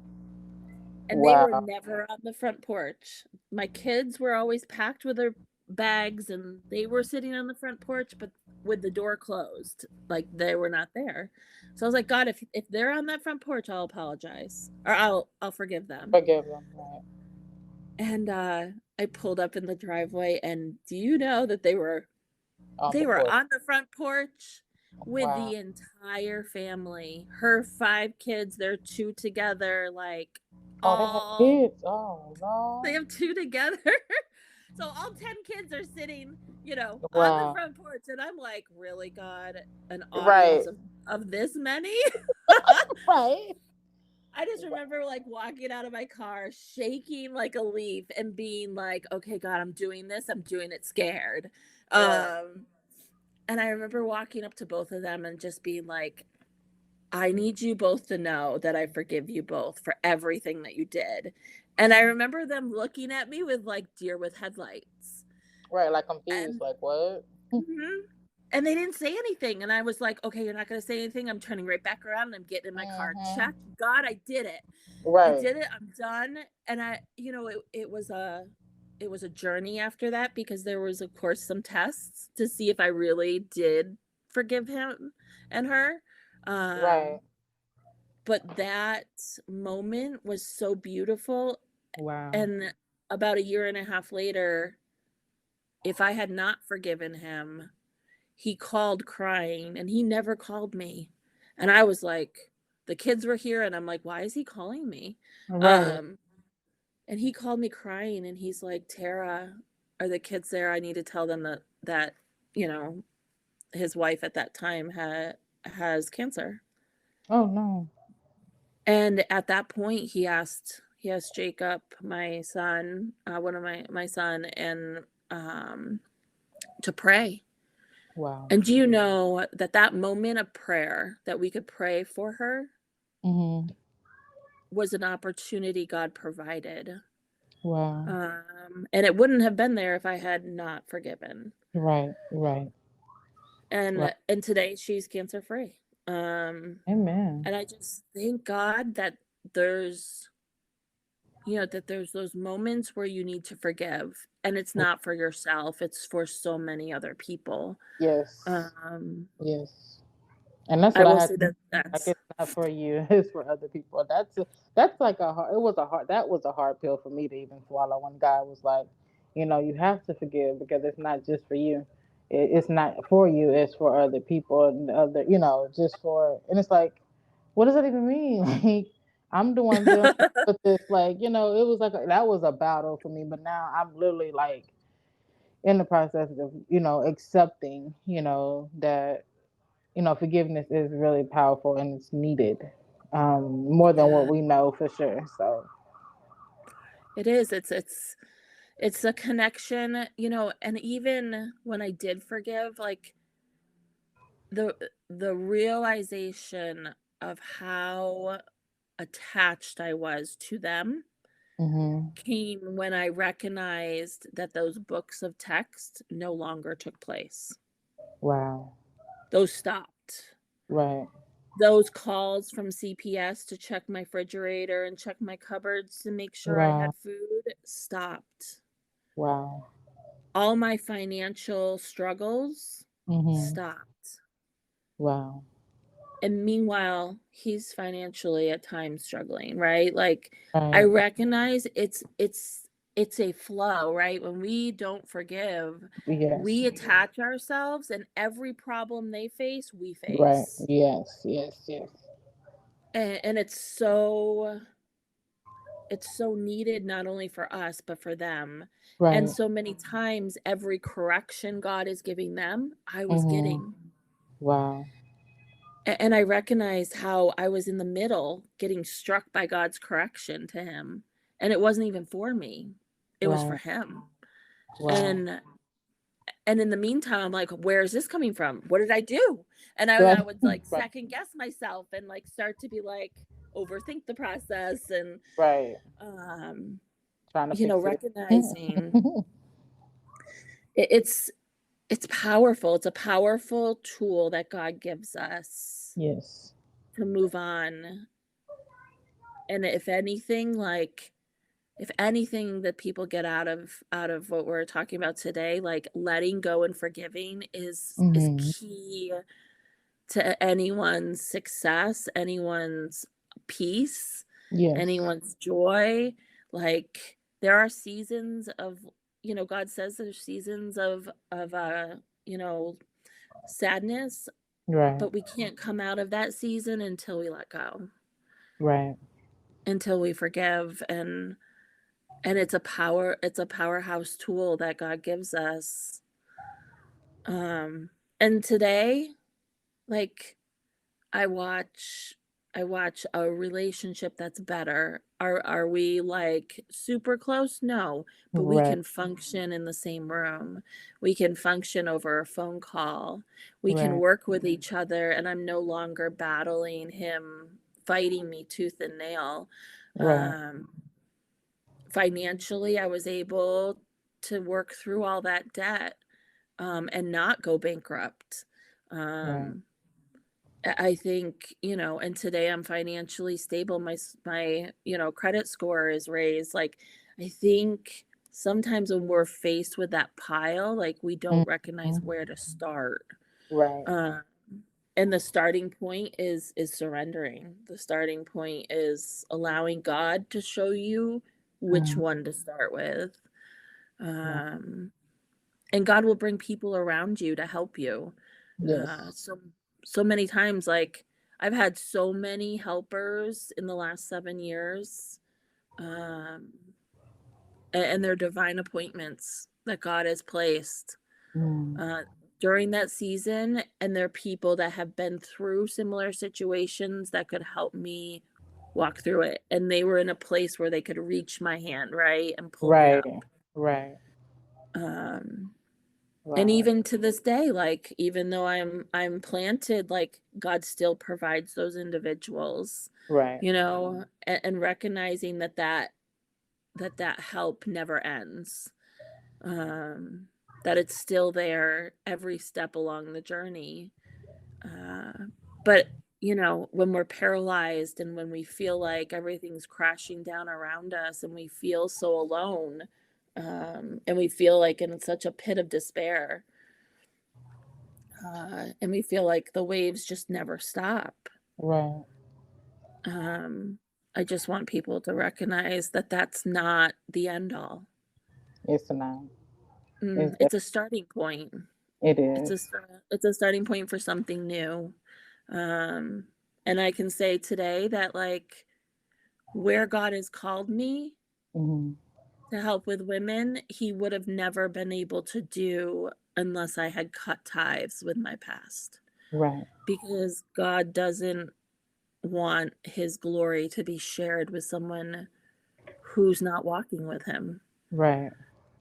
And they were Wow. never on the front porch. My kids were always packed with their bags and they were sitting on the front porch, but with the door closed, like they were not there. So I was like, God, if they're on that front porch, I'll apologize or I'll forgive them. Forgive them. Right. And I pulled up in the driveway, and do you know that On they the were porch. on the front porch with Wow. the entire family. Her 5 kids, they're 2 together, like Oh, they have all kids. Oh they no. have 2 together. So all 10 kids are sitting, on the Wow. front porch, and I'm like, "Really, God, an audience Right. of this many?" Right. I just remember like walking out of my car, shaking like a leaf and being like, "Okay, God, I'm doing this. I'm doing it scared." Right. Um and I remember walking up to both of them and just being like, I need you both to know that I forgive you both for everything that you did. And I remember them looking at me with like deer with headlights. Right. Like confused. And Like what? mhm. And they didn't say anything. And I was like, okay, you're not going to say anything. I'm turning right back around and I'm getting in my car. Mm-hmm. Check. God, I did it. I Right. did it. I'm done. And it was a journey after that, because there was of course some tests to see if I really did forgive him and her. Right. Um but that moment was so beautiful. Wow. And about a year and a half later, if I had not forgiven him, he called crying, and he never called me. And I was like, the kids were here, and I'm like, why is he calling me? Right. Um, and he called me crying, and he's like, Tara, are the kids there? I need to tell them that you know his wife at that time has cancer. Oh no. And at that point, he asked Jacob, my son, one of my son, and to pray. Wow. And do you know that moment of prayer that we could pray for her Mm-hmm. was an opportunity God provided. Wow. And it wouldn't have been there if I had not forgiven. Right. Right. Right. And today she's cancer free. Um, Amen. and I just thank God that there's there's those moments where you need to forgive, and it's not for yourself, it's for so many other people. Yes. Um, Yes. And that's I what I will had say to that like that's it's not for you, it's for other people. That's like a hard it was a hard that was a hard pill for me to even swallow when God was like, you know, you have to forgive because it's not just for you. It's not for you, it's for other people and other just for and it's like, what does that even mean? Like I'm the one dealing with this, like, it was like that was a battle for me, but now I'm literally like in the process of, accepting, that forgiveness is really powerful and it's needed, more than what Yeah, we know for sure. So, it is. It's a connection, and even when I did forgive, like the the realization of how attached I was to them hmm came when I recognized that those books of text no longer took place. wow, Those stopped. right, Those calls from CPS to check my refrigerator and check my cupboards to make sure I wow, had food stopped. wow, all my financial struggles Mm-hmm. stopped. Wow. And meanwhile, he's financially at times struggling, right? Like I Right. recognize it's a flow, right? When we don't forgive, Yes. we attach ourselves, and every problem they face, we Right. face. Yes. Yes. Yes. And it's so needed not only for us but for them. And Right. so many times every correction God is giving them, I was Mm-hmm. getting. Wow. And I recognized how I was in the middle getting struck by God's correction to him. And it wasn't even for me. It was for Right. him. Wow. And in the meantime, I'm like, where is this coming from? What did I do? And I Right. would like Right. second guess myself and like start to be like overthink the process and Right. um Trying to fix it. recognizing it's powerful. It's a powerful tool that God gives us Yes. to move on. And if anything that people get out of what we're talking about today, like letting go and forgiving is Mm-hmm. key to anyone's success, anyone's peace, Yes. anyone's joy. Like there are seasons of, God says there's seasons of you know, sadness, Right. but we can't come out of that season until we let go, Right. until we forgive. And it's a powerhouse tool that God gives us. And today, like I watch I watch a relationship that's better. Are we like super close? No, but we Right. can function in the same room. We can function over a phone call. We can Right. work with each other, and I'm no longer battling him, fighting me tooth and nail. Right. Um, Financially, I was able to work through all that debt, and not go bankrupt. Right. Um, I think, and today I'm financially stable. My, credit score is raised. Like, I think sometimes when we're faced with that pile, like we don't recognize Mm-hmm. where to start. Right. Uh, and the starting point is surrendering. The starting point is allowing God to show you which Mm-hmm. one to start with. Right. Um, and God will bring people around you to help you. Yes. So many times, like I've had so many helpers in the last 7 years, um, and they're divine appointments that God has placed Mm. uh, during that season, and they're people that have been through similar situations that could help me walk through it. And they were in a place where they could reach my hand, right, and pull me Right. up. Right. Um, and Wow. even to this day, like even though I'm planted, like God still provides those individuals, Right. and recognizing that help never ends, um that it's still there every step along the journey. But when we're paralyzed and when we feel like everything's crashing down around us and we feel so alone, and we feel like in such a pit of despair, and we feel like the waves just never stop. Right. Um, I just want people to recognize that that's not the end all. It's not. It's It's a starting point. it It's is. it's a starting point for something new. Um, and I can say today that like where God has called me Mm-hmm. to help with women, He would have never been able to do unless I had cut ties with my past, Right. because God doesn't want his glory to be shared with someone who's not walking with him. Right.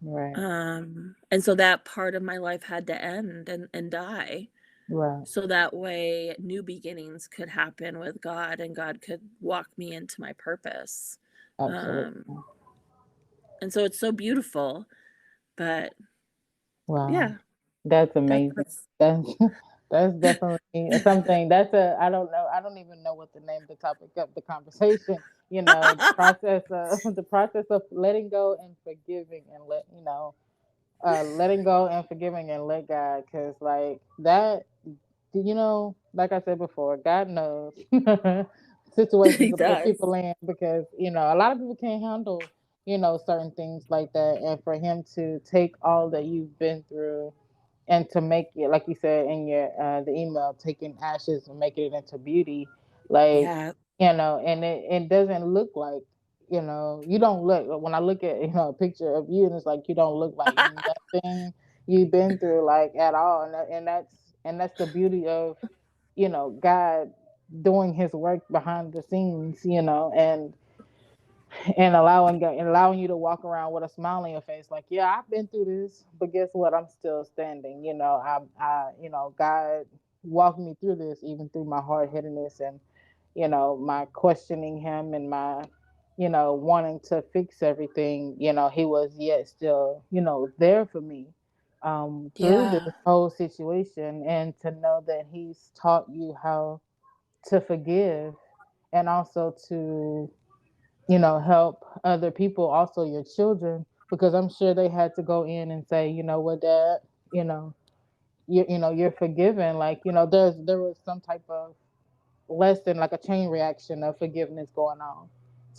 Right. And so that part of my life had to end and die. Right. So that way new beginnings could happen with God and God could walk me into my purpose. Um, Absolutely. and so it's so beautiful. But Wow. yeah, That's amazing. that's That's that's definitely something. That's a I don't know. I don't even know what the name of the topic of the conversation. The process of letting go and forgiving and letting go and forgiving and let God, because like that, like I said before, God knows situations He to put does. people in, because a lot of people can't handle certain things like that, and for Him to take all that you've been through and to make it, like you said in your the email, taking ashes and making it into beauty, like Yeah. and it doesn't look like, you don't look, when I look at a picture of you, and it's like you don't look like nothing you've been through, like, at all, and that's the beauty of God doing His work behind the scenes, and allowing you to walk around with a smile on your face, like, yeah, I've been through this, but guess what, I'm still standing. God walked me through this, even through my hard-headedness, and my questioning Him, and my wanting to fix everything. He was yet still there for me through this Yeah. whole situation, and to know that He's taught you how to forgive, and also to help other people, also your children, because I'm sure they had to go in and say, you know what, Dad, you know, you're forgiven. Like, there was some type of lesson, like a chain reaction of forgiveness going on,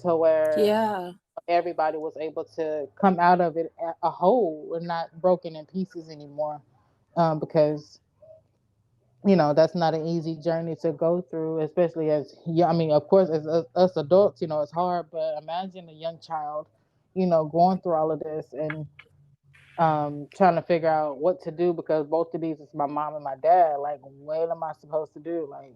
to where Yeah. everybody was able to come out of it a whole and not broken in pieces anymore. Because that's not an easy journey to go through, especially as, yeah, I mean, of course, as us adults, it's hard, but imagine a young child going through all of this, and trying to figure out what to do, because both of these is my mom and my dad. Like, what am I supposed to do? Like,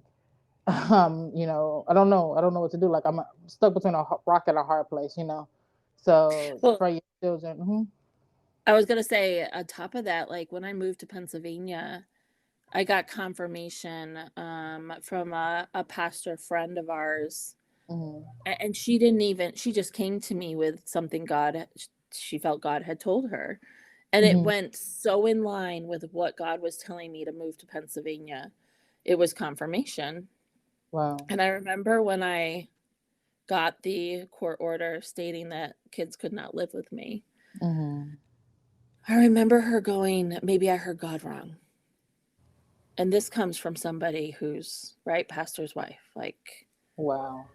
I don't know what to do. Like, I'm stuck between a rock and a hard place. So Well, for your children. I was gonna say on top of that, like when I moved to Pennsylvania, I got confirmation from a pastor friend of ours, Hmm. and she didn't even, she just came to me with something she felt God had told her, and it Hmm. went so in line with what God was telling me to move to Pennsylvania. It was confirmation. Wow. And I remember when I got the court order stating that kids could not live with me, Hmm. I remember her going, maybe I heard God wrong. And this comes from somebody who's, right, pastor's wife, like, Wow.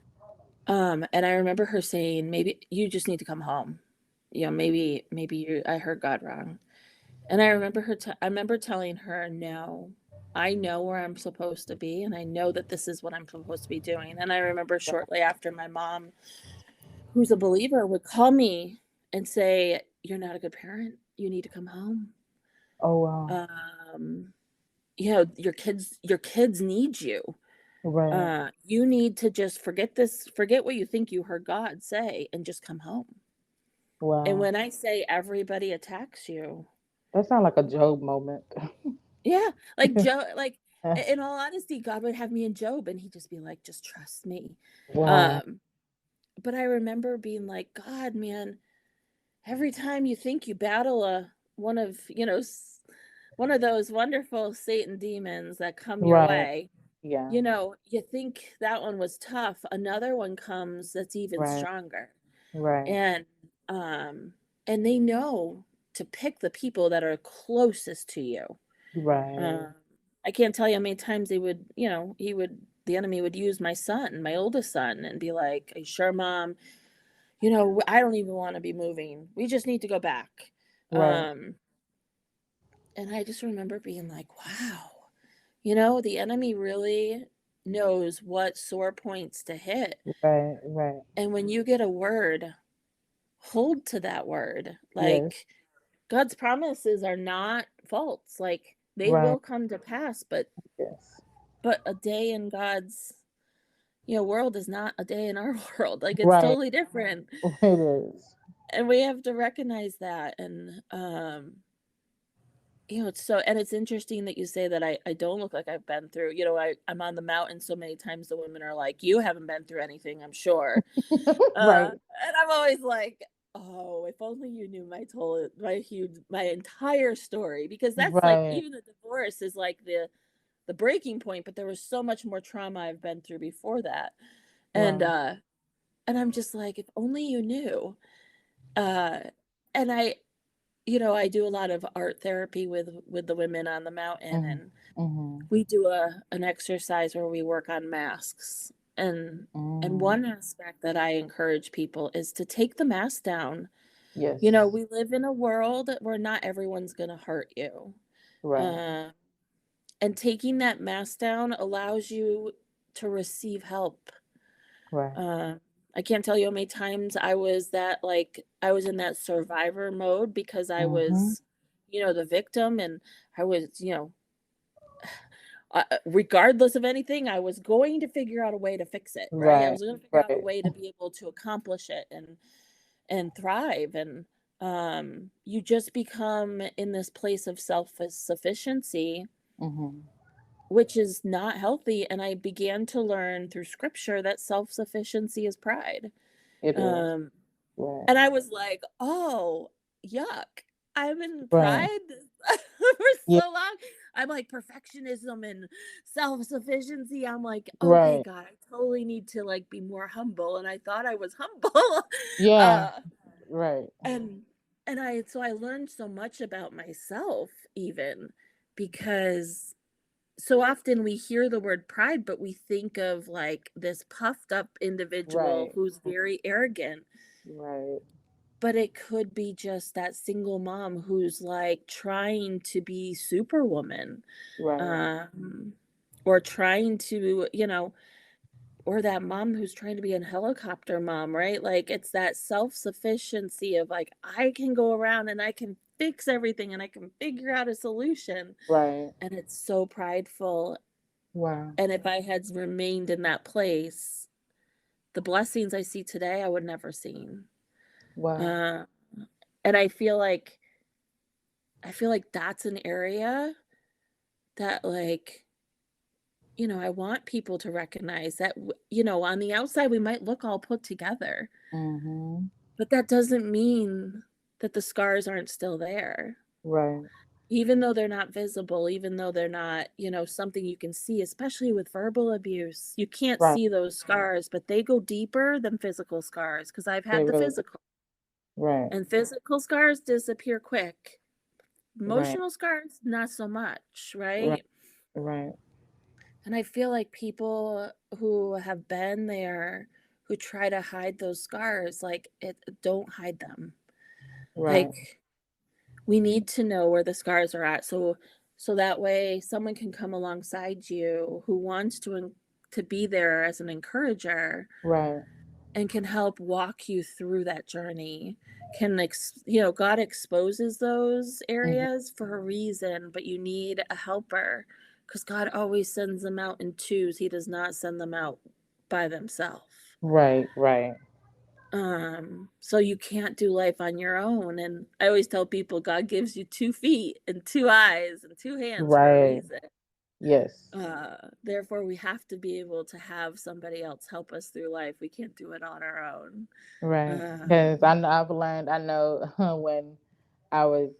and I remember her saying, maybe you just need to come home. Maybe I heard God wrong. And I remember I remember telling her, no, I know where I'm supposed to be, and I know that this is what I'm supposed to be doing. And I remember shortly after, my mom, who's a believer, would call me and say, you're not a good parent. You need to come home. Oh, wow. Um, your kids need you. Right. You need to just forget what you think you heard God say, and just come home. And Wow. when I say everybody attacks you, That sounds like a Job moment. yeah, like Job, like, in all honesty, God would have me in Job, and he'd just be like, just trust me. Wow. Um, but I remember being like, God, man, every time you think you battle one of those wonderful Satan demons that come your Right. way, Yeah. you think that one was tough. Another one comes that's even Right. stronger. Right. And um and they know to pick the people that are closest to you. Right. Um I can't tell you how many times the enemy would use my son, my oldest son, and be like, "Are you sure, Mom? I don't even want to be moving. We just need to go back." Right. Um and I just remember being like, "Wow. The enemy really knows what sore points to hit." Right. Right. And when you get a word, hold to that word. Yes. Like, God's promises are not false. Like, they Right. will come to pass, but Yes. a day in God's world is not a day in our world. Like, it's Right. totally different. It is. And we have to recognize that. And it's interesting that you say that I don't look like I've been through, I'm on the mountain so many times, the women are like, you haven't been through anything, I'm sure. Right. And I'm always like, oh, if only you knew my entire story, because that's like, Right. even the divorce is like the breaking point, but there was so much more trauma I've been through before that. And Wow. uh and I'm just like, if only you knew. Uh and I do a lot of art therapy with the women on the mountain, Mm-hmm. and Mm-hmm. we do an exercise where we work on masks. And Mm. one aspect that I encourage people is to take the mask down. Yes. We live in a world where not everyone's going to hurt you. Right. Uh, and taking that mask down allows you to receive help. Right. Uh, I can't tell you how many times I was in that survivor mode because I Mm-hmm. was, the victim, and I was, regardless of anything, I was going to figure out a way to fix it, right? I Right. was going to figure out a Right. way to be able to accomplish it and thrive. And you just become in this place of self-sufficiency, Mm-hmm. which is not healthy. And I began to learn through scripture that self-sufficiency is pride. It is. Um, Right. and I was like, oh, yuck. I'm in Right. pride for Yeah. so long. I'm like perfectionism and self-sufficiency. I'm like, okay, Right. God, I totally need to like be more humble. And I thought I was humble. Yeah. uh, Right. and I learned so much about myself, even because so often we hear the word pride, but we think of like this puffed up individual Right. who's very arrogant. Right. But it could be just that single mom who's like trying to be superwoman, Right. um, or trying to, or that mom who's trying to be a helicopter mom, right? Like it's that self sufficiency of like, I can go around and I can fix everything and I can figure out a solution. Right. And it's so prideful. Wow. And if I had remained in that place, the blessings I see today, I would never seen. Wow. Uh, and I feel like that's an area that like, I want people to recognize that on the outside we might look all put together, Mm-hmm. but that doesn't mean that the scars aren't still there. Right. Even though they're not visible, even though they're not, something you can see, especially with verbal abuse. You can't Right. see those scars, but they go deeper than physical scars because I've They had the really. physical, Right. and physical scars disappear quick. Right. Emotional scars, not so much, Right. right? Right. And I feel like people who have been there, who try to hide those scars, like don't hide them. Right. Like we need to know where the scars are at, so that way someone can come alongside you who wants to be there as an encourager Right. and can help walk you through that journey. God exposes those Mm-hmm. areas for a reason, but you need a helper because God always sends them out in twos. He does not send them out by themselves. Right. Right. So you can't do life on your own. And I always tell people God gives you 2 feet and 2 eyes and 2 hands for a Right. reason. Yes. Therefore, we have to be able to have somebody else help us through life. We can't do it on our own. Right. Because I Um, know I've learned. I know when I was,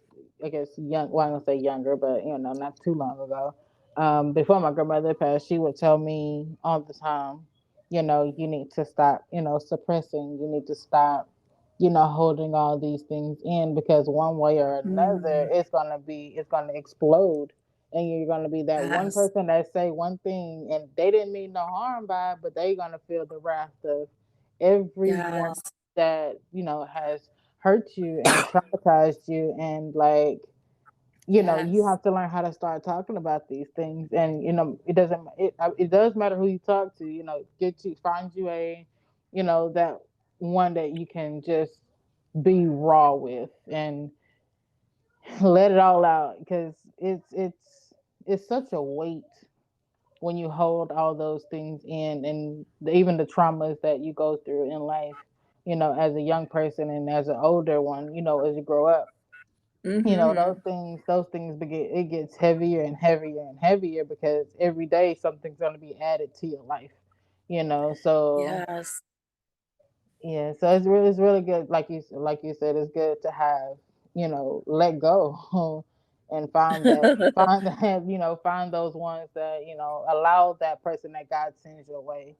I guess, young. Well, I'm gonna say younger, but not too long ago. Before my grandmother passed, she would tell me all the time, you need to stop, suppressing. You need to stop, holding all these things in because one way or another, mm, it's gonna explode, and you're gonna be that one yes, person that say one thing and they didn't mean no harm by it, but they're gonna feel the wrath of everyone yes, that has hurt you and traumatized you, and like you yes, have to learn how to start talking about these things. And it does matter who you talk to. Find you a that one that you can just be raw with and let it all out, because it's such a weight when you hold all those things in, and even the traumas that you go through in life, as a young person and as an older one, as you grow up, mm-hmm, those things it gets heavier and heavier and heavier because every day something's going to be added to your life, so yes. yeah, so it's really good, like you said, it's good to have, let go and find those ones that allow that person that God sends your way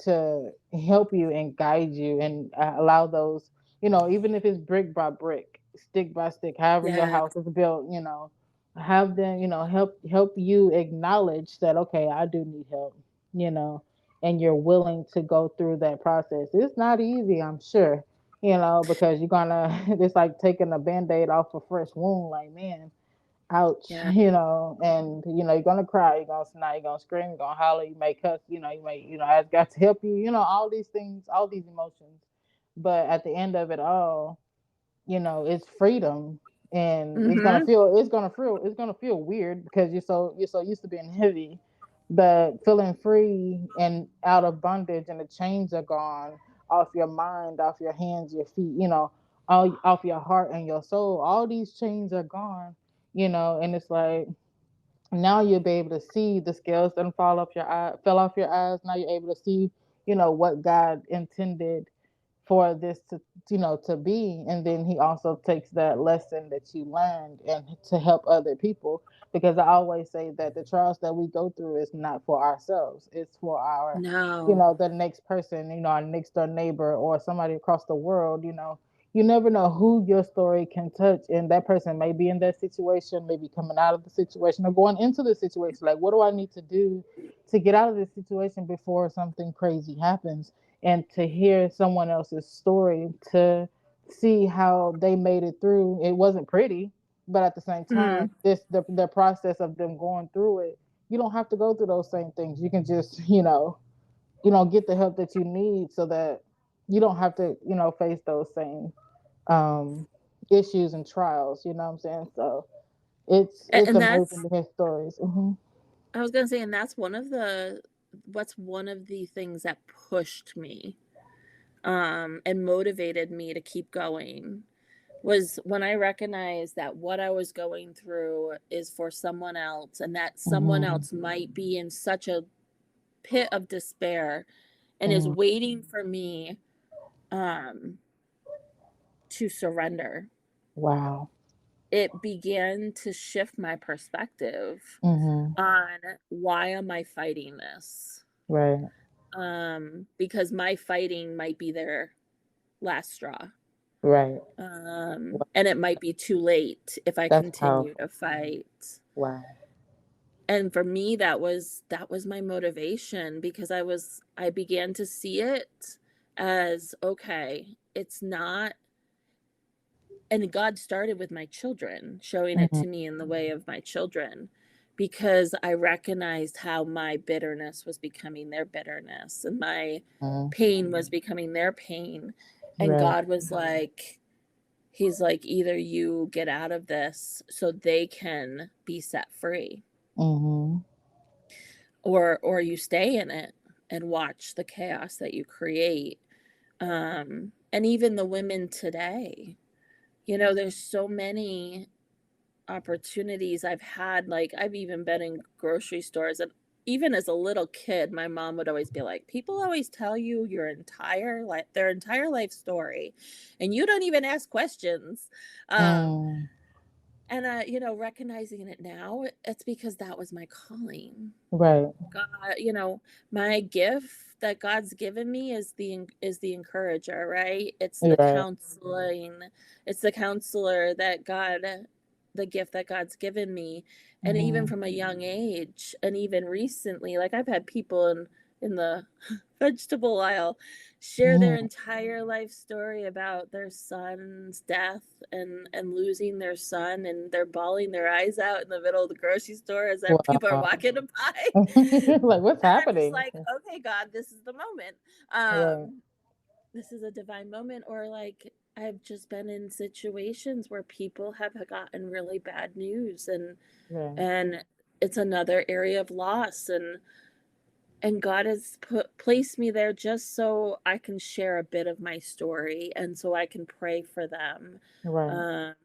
to help you and guide you, and allow those, even if it's brick by brick, stick by stick, however your Yeah. house is built, have them, help you acknowledge that, okay, I do need help, you know, and you're willing to go through that process. It's not easy, I'm sure, because you're gonna it's like taking a band-aid off a fresh wound, like, man, ouch, Yeah. and you're gonna cry, you're gonna snot, you're gonna scream, you're gonna holler, you may cuss, you may, ask God to help you, all these things, all these emotions. But at the end of it all, it's freedom. And Mm-hmm. it's gonna feel weird because you're so used to being heavy, but feeling free and out of bondage, and the chains are gone off your mind, off your hands, your feet, all off your heart and your soul. All these chains are gone, and it's like now you'll be able to see the scales that fell off your eyes. Now you're able to see, what God intended for this to be. And then he also takes that lesson that you learned and to help other people, because I always say that the trials that we go through is not for ourselves, it's for our, No. the next person, our next door neighbor or somebody across the world. You never know who your story can touch, and that person may be in that situation, maybe coming out of the situation or going into the situation, like, what do I need to do to get out of this situation before something crazy happens? And to hear someone else's story, to see how they made it through. It wasn't pretty, but at the same time, Mm. the process of them going through it, you don't have to go through those same things. You can just, get the help that you need, so that you don't have to, face those same um issues and trials. You know what I'm saying? So it's And amazing that's, to hear stories. I was gonna say, and that's one of the things that pushed me, and motivated me to keep going, was when I recognized that what I was going through is for someone else, and that someone Hmm. else might be in such a pit of despair and is Hmm. waiting for me, um, to surrender. Wow. It began to shift my perspective Hmm. on why am I fighting this? Right. Because my fighting might be their last straw. Right. And it might be too late if I That's continue to powerful. fight. Wow. And for me, that was my motivation, because I began to see it as, okay, it's not, and God started with my children, showing it Mhm. to me in the way of my children, because I recognized how my bitterness was becoming their bitterness, and my Mhm. pain was becoming their pain. And Right. God was like, He's like, either you get out of this so they can be set free, Mhm. or you stay in it and watch the chaos that you create. And even the women today, there's so many opportunities I've had. Like, I've even been in grocery stores, and even as a little kid, my mom would always be like, people always tell you their entire life story, and you don't even ask questions. Um, Mm. Recognizing it now, it's because that was my calling. Right. God, my gift that God's given me is the encourager, right? It's the Right. counseling, it's the counselor the gift that God's given me. And even Mhm. from a young age, and even recently, like, I've had people in the vegetable aisle share their Mhm. entire life story about their son's death, and losing their son, and they're bawling their eyes out in the middle of the grocery store as people are Wow. walking by. Like, what's And I'm just happening? like, okay, God, this is the moment. Right. This is a divine moment. Or, like, I've just been in situations where people have gotten really bad news, Right. and it's another area of loss, and God has placed me there just so I can share a bit of my story, and so I can pray for them. Right. Um,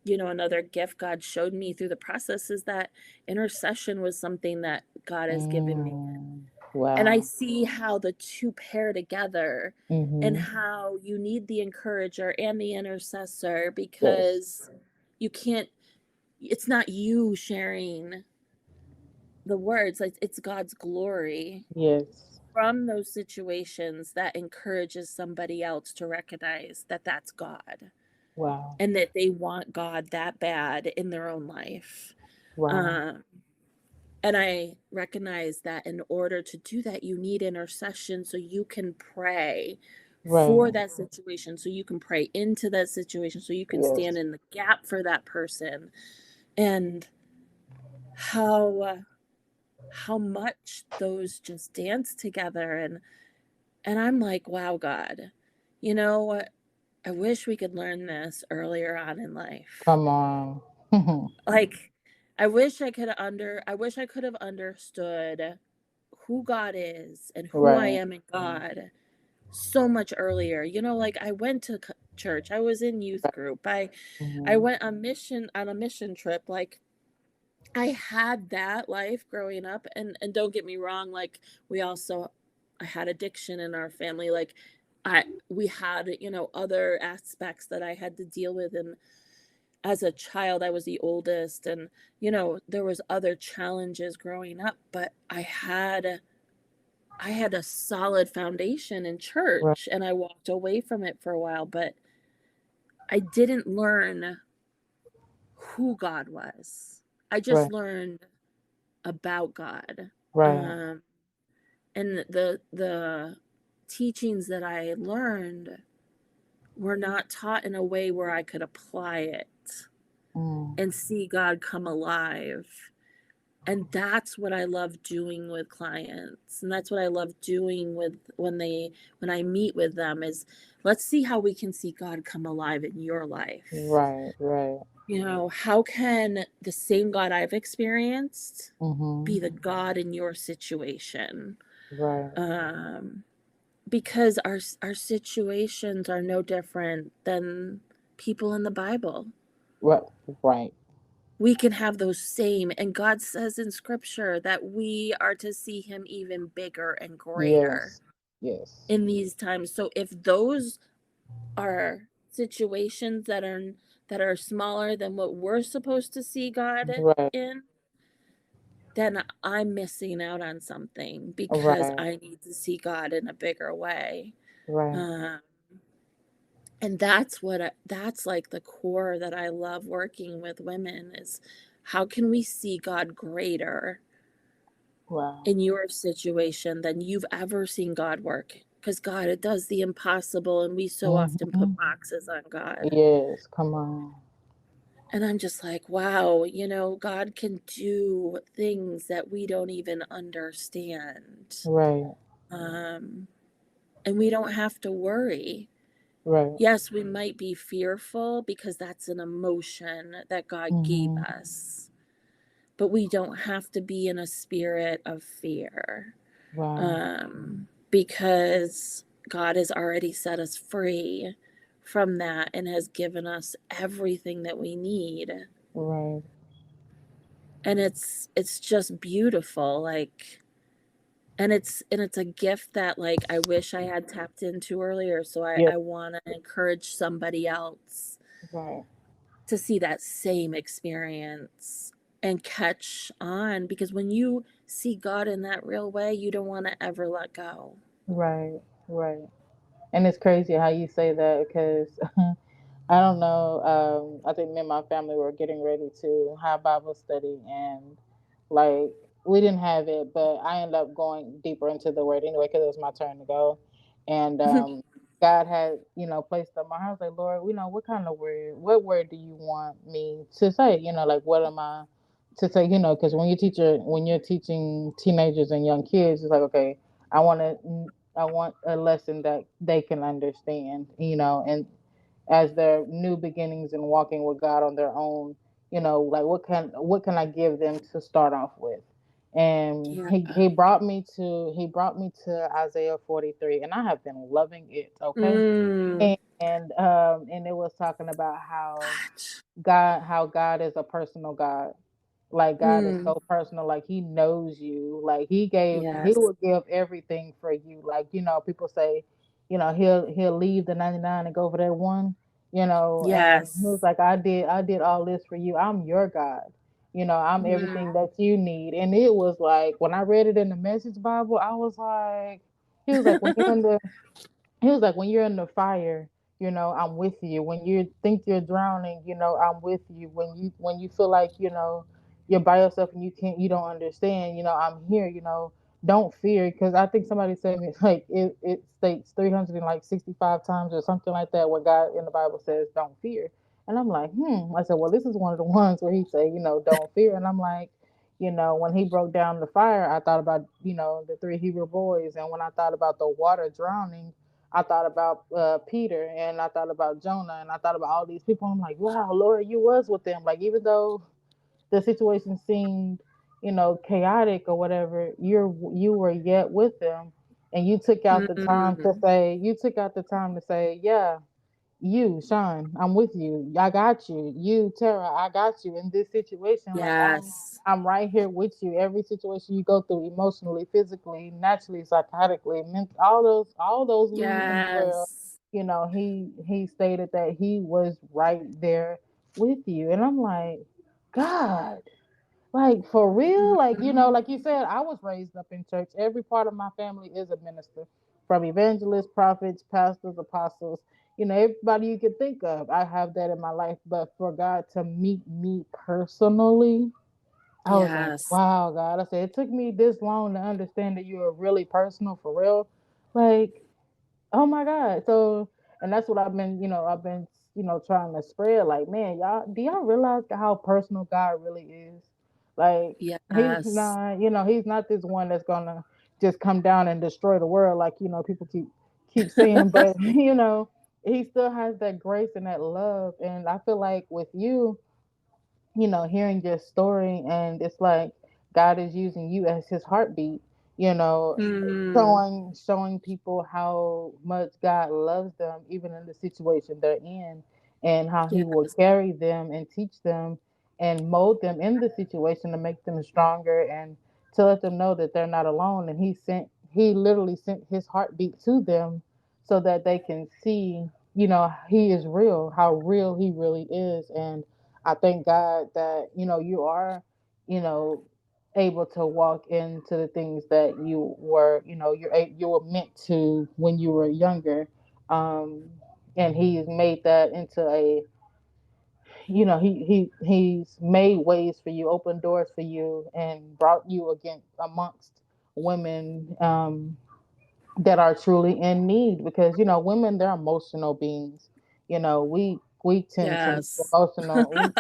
Another gift God showed me through the process is that intercession was something that God has given me. Mm. And I Wow. see how the two pair together, and Mhm. how you need the encourager and the intercessor, Yes. because you can't, it's not you sharing the words, it's God's glory Yes. from those situations that encourages somebody else to recognize that that's God. Wow. and that they want God that bad in their own life. Wow. Um, and I recognize that in order to do that, you need intercession so you can pray for Right. that situation, so you can pray into that situation, so you can stand Yes. in the gap for that person. And how how much those just dance together. And I'm like, wow, God, you know, I wish we could learn this earlier on in life. Come on. Like, I wish I could have understood who God is and who I Right. am in God so much earlier. You know, like I went to church, I was in youth group, I Mhm. went on a mission trip. Like, I had that life growing up, and don't get me wrong, like we also I had addiction in our family. Like, we had, you know, other aspects that I had to deal with. And as a child, I was the oldest, and you know, there was other challenges growing up, but I had a solid foundation in Right. church, and I walked away from it for a while, but I didn't learn who God was. I just Right. learned about God. Right. Um, and the teachings that I learned were not taught in a way where I could apply it Mm. and see God come alive. And that's what I love doing with clients. And that's what I love doing with when I meet with them is, let's see how we can see God come alive in your life. Right. Right. You know, how can the same God I've experienced be Mhm. the God in your situation? Right. Um, because our situations are no different than people in the Bible. Right. Right. We can have those same, and God says in scripture that we are to see him even bigger and greater Yes. Yes. in these times. So if those are situations that are smaller than what we're supposed to see God Right. in, then I'm missing out on something because Right. I need to see God in a bigger way. Right. Um, and that's like the core that I love working with women is, how can we see God greater Wow. in your situation than you've ever seen God work? Because God, it does the impossible, and we so often put Mhm. boxes on God. Yes. Come on. And I'm just like, wow, you know, God can do things that we don't even understand. Right. Um, and we don't have to worry. Right. Yes, we might be fearful because that's an emotion that God gave Mhm. us, but we don't have to be in a spirit of fear, Wow. because God has already set us free from that and has given us everything that we need. Right. And it's just beautiful, like, and it's a gift that, like, I wish I had tapped into earlier. So Yeah. I want to encourage somebody else Right. to see that same experience and catch on, because when you see God in that real way, you don't want to ever let go. Right. Right. And it's crazy how you say that because I don't know. I think me and my family were getting ready to have Bible study, and like we didn't have it, but I ended up going deeper into the word anyway because it was my turn to go. And God had, placed on my heart. I was like, Lord, what kind of word? What word do you want me to say? Like what am I to say? Because when you're teaching teenagers and young kids, it's like, okay, I want to. I want a lesson that they can understand, and as their new beginnings and walking with God on their own, like what can I give them to start off with? And Yeah. he brought me to Isaiah 43, and I have been loving it. Okay, Mm. and it was talking about how God is a personal God. Like God is Mm. so personal, like He knows you. Like He Yes. will give everything for you. Like people say, He'll leave the 99 and go for that one. And He was Yes. like, I did all this for you. I'm your God. I'm Mm. everything that you need. And it was like when I read it in the Message Bible, I was like, He was like when you're in the he was like when you're in the fire, I'm with you. When you think you're drowning, I'm with you. When you feel like, you're by yourself and you don't understand, I'm here, don't fear. Because I think somebody said me like it states 365 times or something like that where God in the Bible says don't fear. And I'm like, I said, well, this is one of the ones where he say, don't fear. And I'm like, when he broke down the fire, I thought about, the three Hebrew boys. And when I thought about the water drowning, I thought about Peter, and I thought about Jonah, and I thought about all these people. I'm like, wow, Lord, you was with them. Like, even though the situation seemed, chaotic or whatever, you were yet with them, and Mm, you took out the time to say, yeah, you, Sean, I'm with you. I got you. You, Tara, I got you in this situation. Like yes. I'm right here with you. Every situation you go through, emotionally, physically, naturally, psychotically, all those reasons where, Yes. he stated that he was right there with you. And I'm like, God, like for real, like Mhm. like you said, I was raised up in church. Every part of my family is a minister, from evangelists, prophets, pastors, apostles. Everybody you could think of, I have that in my life. But for God to meet me personally, I was like, Yes. wow, God. I said it took me this long to understand that you are really personal for real. Like, oh my God. So, and that's what I've been trying to spread. Like, man, do y'all realize how personal God really is? Like, he's Yes. not, he's not this one that's gonna just come down and destroy the world, like, people keep saying, but he still has that grace and that love. And I feel like with you, hearing your story, and it's like God is using you as his heartbeat, you know, Mm, showing people how much God loves them, even in the situation they're in, and how he will yes. carry them and teach them and mold them in the situation to make them stronger, and to let them know that they're not alone. And he literally sent his heartbeat to them so that they can see, he is real, how real he really is. And I thank God that, you are, you know, able to walk into the things that you were meant to when you were younger. Um, and he's made that into he's made ways for you, opened doors for you, and brought you against amongst women, that are truly in need. Because women, they're emotional beings. We tend to make Yes. emotional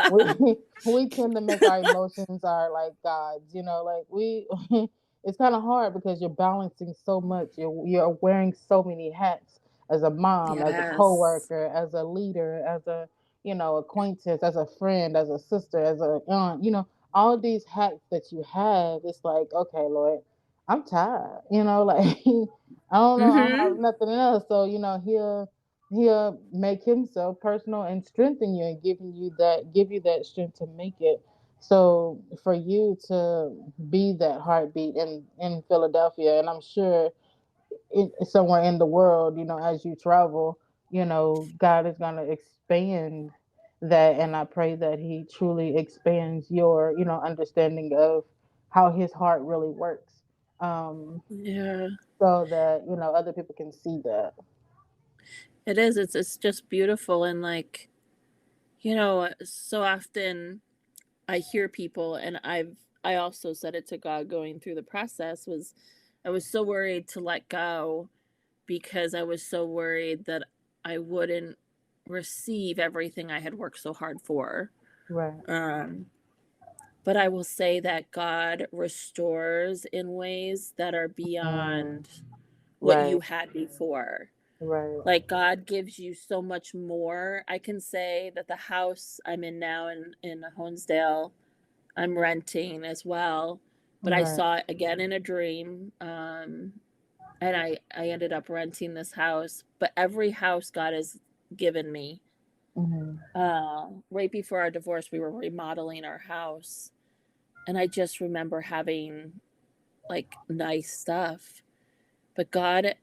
we tend to make our emotions our like gods. Like we it's kind of hard because you're balancing so much. You're wearing so many hats, as a mom, as a Yes. coworker, as a leader, as a acquaintance, as a friend, as a sister, as a aunt. All these hats that you have. It's like, okay, Lord, I'm tired. Like I don't know. I don't have Mm-hmm. nothing else. So he'll make himself personal and strengthen you, and give you that strength to make it. So for you to be that heartbeat in Philadelphia, and I'm sure somewhere in the world, as you travel, God is gonna expand that. And I pray that he truly expands your, understanding of how his heart really works. Um, Yeah. so that other people can see that. It is. It's just beautiful, and like, so often I hear people, and I also said it to God going through the process, was I was so worried to let go because I was so worried that I wouldn't receive everything I had worked so hard for. Right. Um, but I will say that God restores in ways that are Mm, beyond what right. you had before. Right. Like God gives you so much more. I can say that the house I'm in now in Honesdale, I'm renting as well, but I Right. saw it again in a dream. And I ended up renting this house. But every house God has given me, Hmm. right before our divorce, we were remodeling our house, and I just remember having like nice stuff. But God,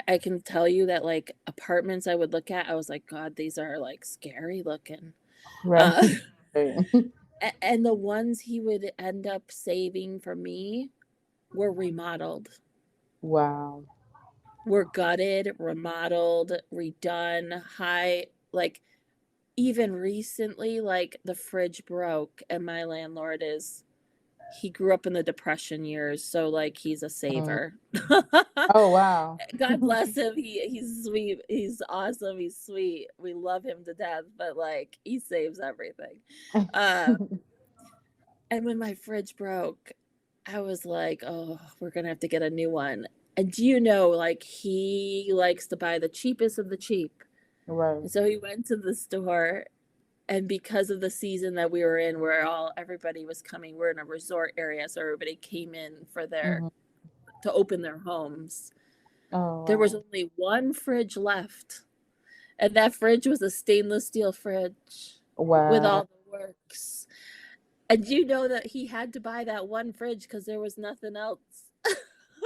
I can tell you that like apartments I would look at, I was like, God, these are like scary looking. Right. Uh, Right. and the ones He would end up saving for me were remodeled. Wow. were gutted, remodeled, redone, like even recently, like the fridge broke, and my landlord he grew up in the Depression years, so like he's a Mm. saver. Oh wow. God bless him. He's sweet. He's awesome. He's sweet. We love him to death, but like he saves everything. Um, and when my fridge broke, I was like, oh, we're gonna have to get a new one. And do you know, like he likes to buy the cheapest of the cheap. Right. And so he went to the store, and because of the season that we were in, where everybody was coming, we're in a resort area, so everybody came in for Hmm. to open their homes. Oh There was wow. only one fridge left, and that fridge was a stainless steel fridge with Wow. all the works. And you know that he had to buy that one fridge because there was nothing else.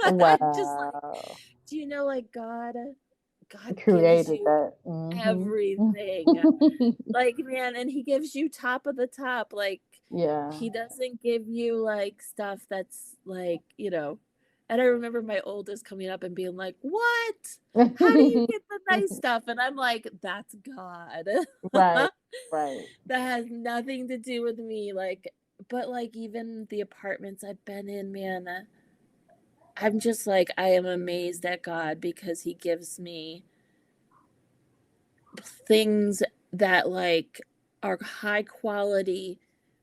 I'm just like, Wow. do you know, like God gives Created you that. Hmm. everything. Like, man, and he gives you top of the top. Like, Yeah. he doesn't give you like stuff that's like, and I remember my oldest coming up and being like, "What? How do you get the nice stuff?" And I'm like, "That's God." Right. Right. That has nothing to do with me. Like, but like even the apartments I've been in, man, I'm just like I am amazed at God because he gives me things that like are high quality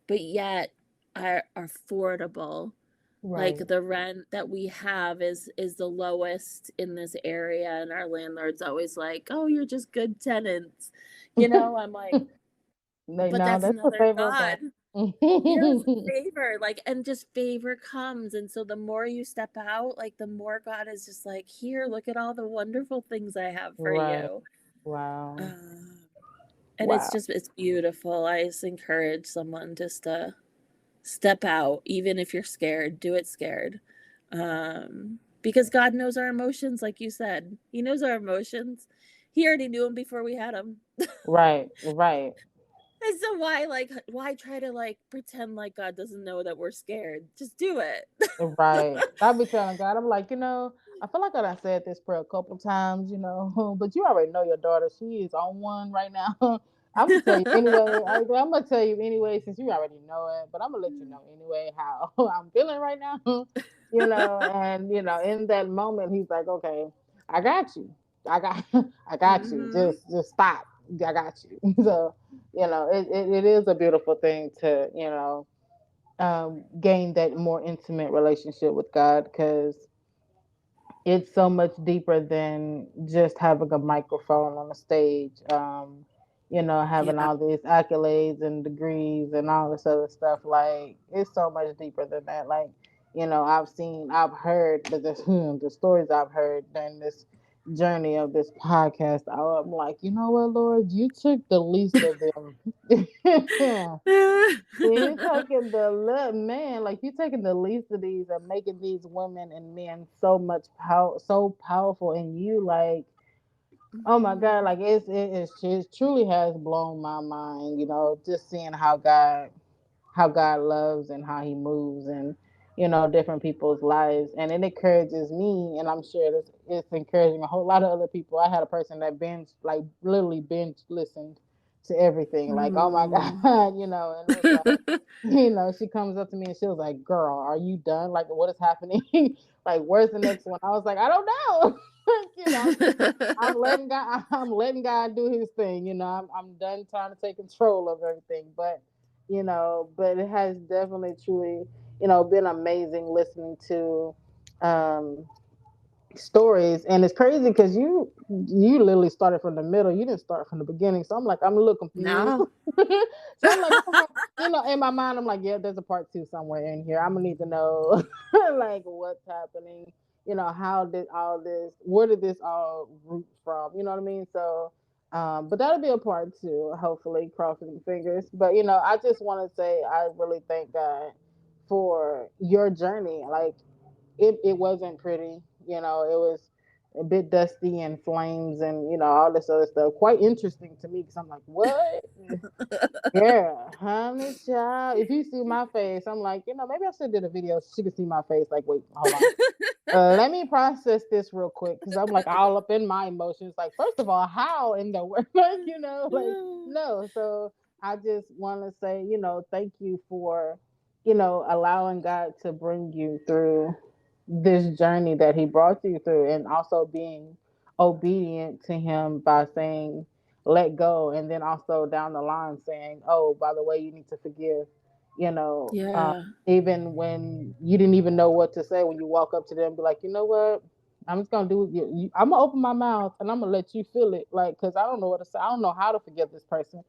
but yet are affordable. Like Right. the rent that we have is the lowest in this area, and our landlord's always like, "Oh, you're just good tenants." I'm like, Like, "But no, that's that's a another favor of God." God. Yeah, it's a favor. Like, and just favor comes. And so the more you step out, like the more God is just like, "Here, look at all the wonderful things I have for Right. you." Wow. Um, and Wow. it's beautiful. I just encourage someone just to step out, even if you're scared, do it scared. Because God knows our emotions, like you said. He knows our emotions. He already knew them before we had them. Right. Right. And so why try to like pretend like God doesn't know that we're scared? Just do it. Right. I be telling God, I'm like, I feel like I done said this prayer a couple times, but you already know your daughter. She is on one right now. I'm gonna tell you anyway. I'm gonna tell you anyway, since you already know it. But I'm gonna let you know anyway how I'm feeling right now. And in that moment, he's like, "Okay, I got you. I got you. Hmm. Just stop. I got you." So, it is a beautiful thing to gain that more intimate relationship with God because it's so much deeper than just having a microphone on a stage. Having Yeah. all these accolades and degrees and all this other stuff. Like it's so much deeper than that. Like, I've heard the stories I've heard during this journey of this podcast. I'm like, you know what, Lord, you took the least of them. You taking man, like you taking the least of these and making these women and men so powerful in you, like oh my God, Hmm. like it truly has blown my mind, just seeing how God loves and how He moves and different people's lives, and it encourages me, and I'm sure it's encouraging a whole lot of other people. I had a person that literally binge listened to everything, like oh my Hmm. God, and it was like she comes up to me and she was like, "Girl, are you done? Like, what is happening? Like, where's the next one?" I was like, "I don't know." I'm letting God do His thing. I'm done trying to take control of everything, but it has definitely truly been amazing listening to um stories, and it's crazy because you literally started from the middle. You didn't start from the beginning, so I'm like, I'm a little confused. No. So I'm like, okay, in my mind I'm like, yeah, there's a part two somewhere in here. I'm gonna need to know like what's happening. How did all this, where did this all root from? You know what I mean? So but that'll be a part two, hopefully, crossing fingers. But I just want to say I really thank God for your journey. Like it wasn't pretty. It was a bit dusty and flames and all this other stuff. Quite interesting to me because I'm like, what? Yeah, honey child. If you see my face, I'm like, maybe I should have did a video so she could see my face. Like, wait, hold on. Let me process this real quick because I'm like all up in my emotions. Like, first of all, how in the world, like no. So I just want to say, thank you for, allowing God to bring you through this journey that He brought you through, and also being obedient to Him by saying, let go, and then also down the line saying, oh, by the way, you need to forgive. You know, um, Yeah. even when you didn't even know what to say, when you walk up to them, be like, you know what? I'm just gonna do. I'm gonna open my mouth and I'm gonna let you feel it, like, because I don't know what to say. I don't know how to forgive this person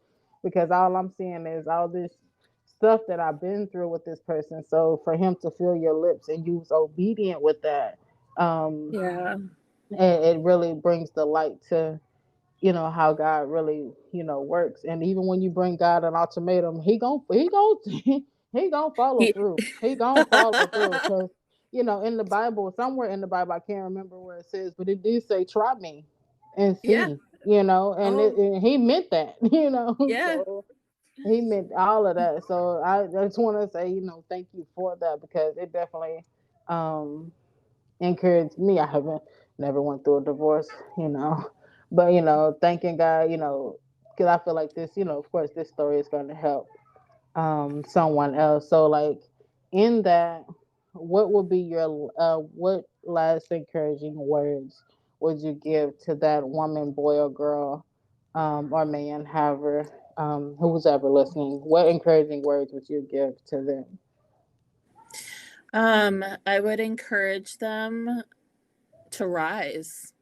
because all I'm seeing is all this stuff that I've been through with this person. So for him to feel your lips and you was obedient with that, um, Yeah. it really brings the light to how God really works. And even when you bring God an ultimatum, he gon' he gonna follow He- through. He gonna follow through because in the Bible, somewhere in the Bible, I can't remember where it says, but it did say, "Try me and yeah. see." And, Oh, and he meant that. yeah. So he meant all of that. So I just want to say, thank you for that because it definitely um encouraged me. I haven't never went through a divorce, but thanking God, because I feel like this, of course, this story is going to help someone else. So, like, in that, what would be your what last encouraging words would you give to that woman, boy, or girl, or man, however, who's ever listening? What encouraging words would you give to them? I would encourage them to rise.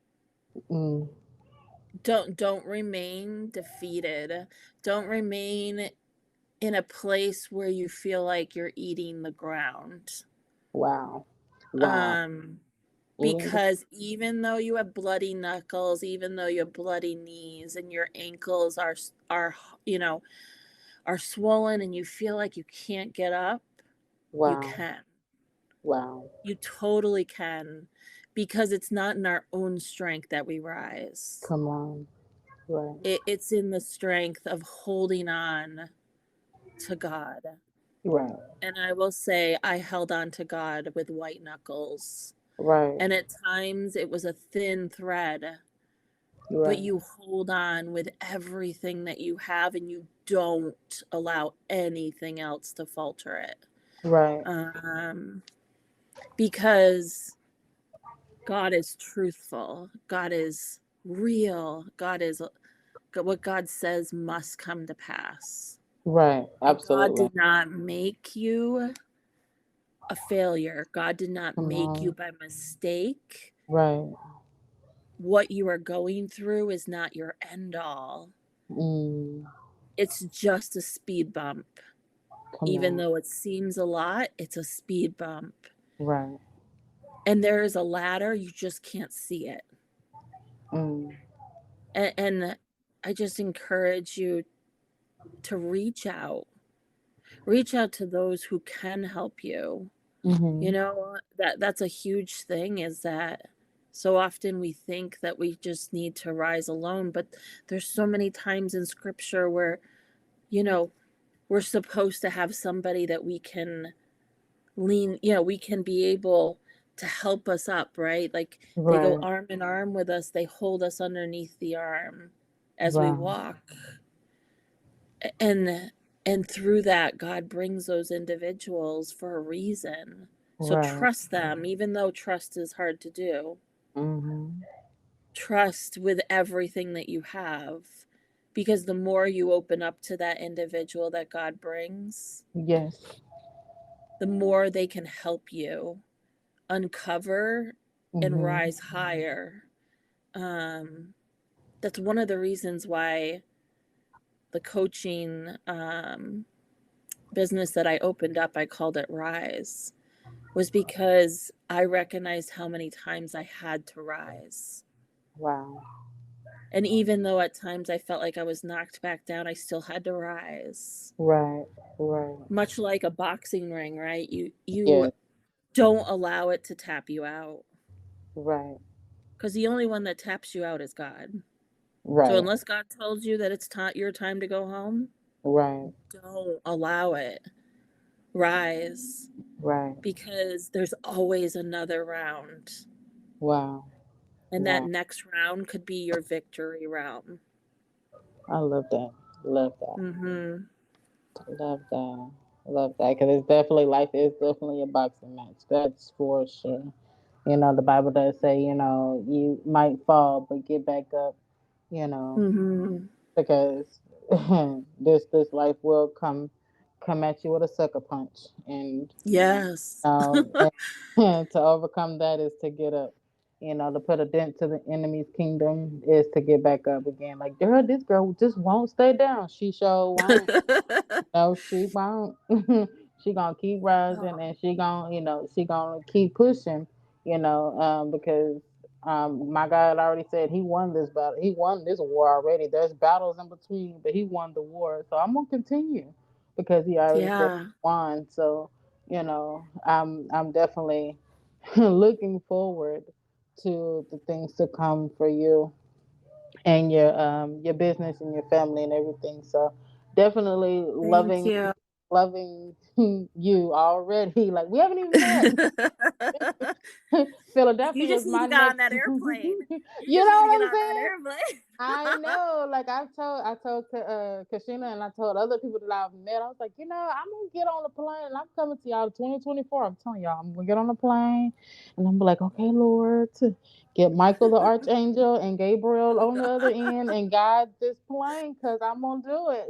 Mm, Don't remain defeated. Don't remain in a place where you feel like you're eating the ground. wow, wow. Um Eating the because even though you have bloody knuckles, even though you have bloody knees and your ankles are you know, are swollen and you feel like you can't get up, you wow, can. wow. You totally can, because it's not in our own strength that we rise. Come on, right, It's in the strength of holding on to God. right, And I will say, I held on to God with white knuckles. right, And at times it was a thin thread, but right, you hold on with everything that you have and you don't allow anything else to falter it. right, Um, because God is truthful, God is real, God is what God says must come to pass. right. And God Absolutely. did not make you a failure. God did not Come make you on, by mistake. right. What you are going through is not your end all. Mm, It's just a speed bump. come Even on, though it seems a lot, it's a speed bump. right. And there is a ladder, you just can't see it. Mm, And I just encourage you to reach out. Reach out to those who can help you. mm-hmm. That's a huge thing, is that so often we think that we just need to rise alone, but there's so many times in scripture where, you know, we're supposed to have somebody that we can we can be able to help us up, right? Like they go Right, arm in arm with us, they hold us underneath the arm as we right, walk. And through that, God brings those individuals for a reason. So right. trust them, even though trust is hard to do. Mm-hmm. Trust with everything that you have, because the more you open up to that individual that God brings, Yes. the more they can help you uncover and Mm-hmm. rise higher. Um, that's one of the reasons why the coaching business that I opened up, I called it Rise, was because I recognized how many times I had to rise. Wow. And even though at times I felt like I was knocked back down, I still had to rise. Right, right. Much like a boxing ring, right? You Yes, don't allow it to tap you out. right. because the only one that taps you out is God. So Right. unless God tells you that it's your time to go home, Right. don't allow it. Rise, Right. because there's always another round. Wow. And that Wow. next round could be your victory round. I love that. Love that. Mm-hmm. Love that. Love that. Because it's definitely, life is definitely a boxing match. That's for sure. You know, the Bible does say, you know, you might fall, but get back up, you know, Mm-hmm. because this life will come at you with a sucker punch. And Yes. and to overcome that is to get up. You know, to put a dent to the enemy's kingdom is to get back up again. Like, girl, this girl just won't stay down. She sure won't. No, she won't. She gonna keep rising, Oh, and she gonna keep pushing. Because my God already said he won this battle. He won this war already. There's battles in between, but he won the war. So I'm gonna continue because he already said yeah. he won. So I'm definitely looking forward to the things to come for you and your business and your family and everything. So definitely Thank you. loving you already. Like, we haven't even met. You Philadelphia just is need my to get on next. that airplane. You You just know need to what get I'm on that saying? airplane. I know. Like, I told Kashina, and I told other people that I've met. I was like, I'm gonna get on the plane and I'm coming to y'all 2024. I'm telling y'all, I'm gonna get on the plane and I'm be like, okay, Lord, get Michael the Archangel and Gabriel on the other end and guide this plane because I'm gonna do it.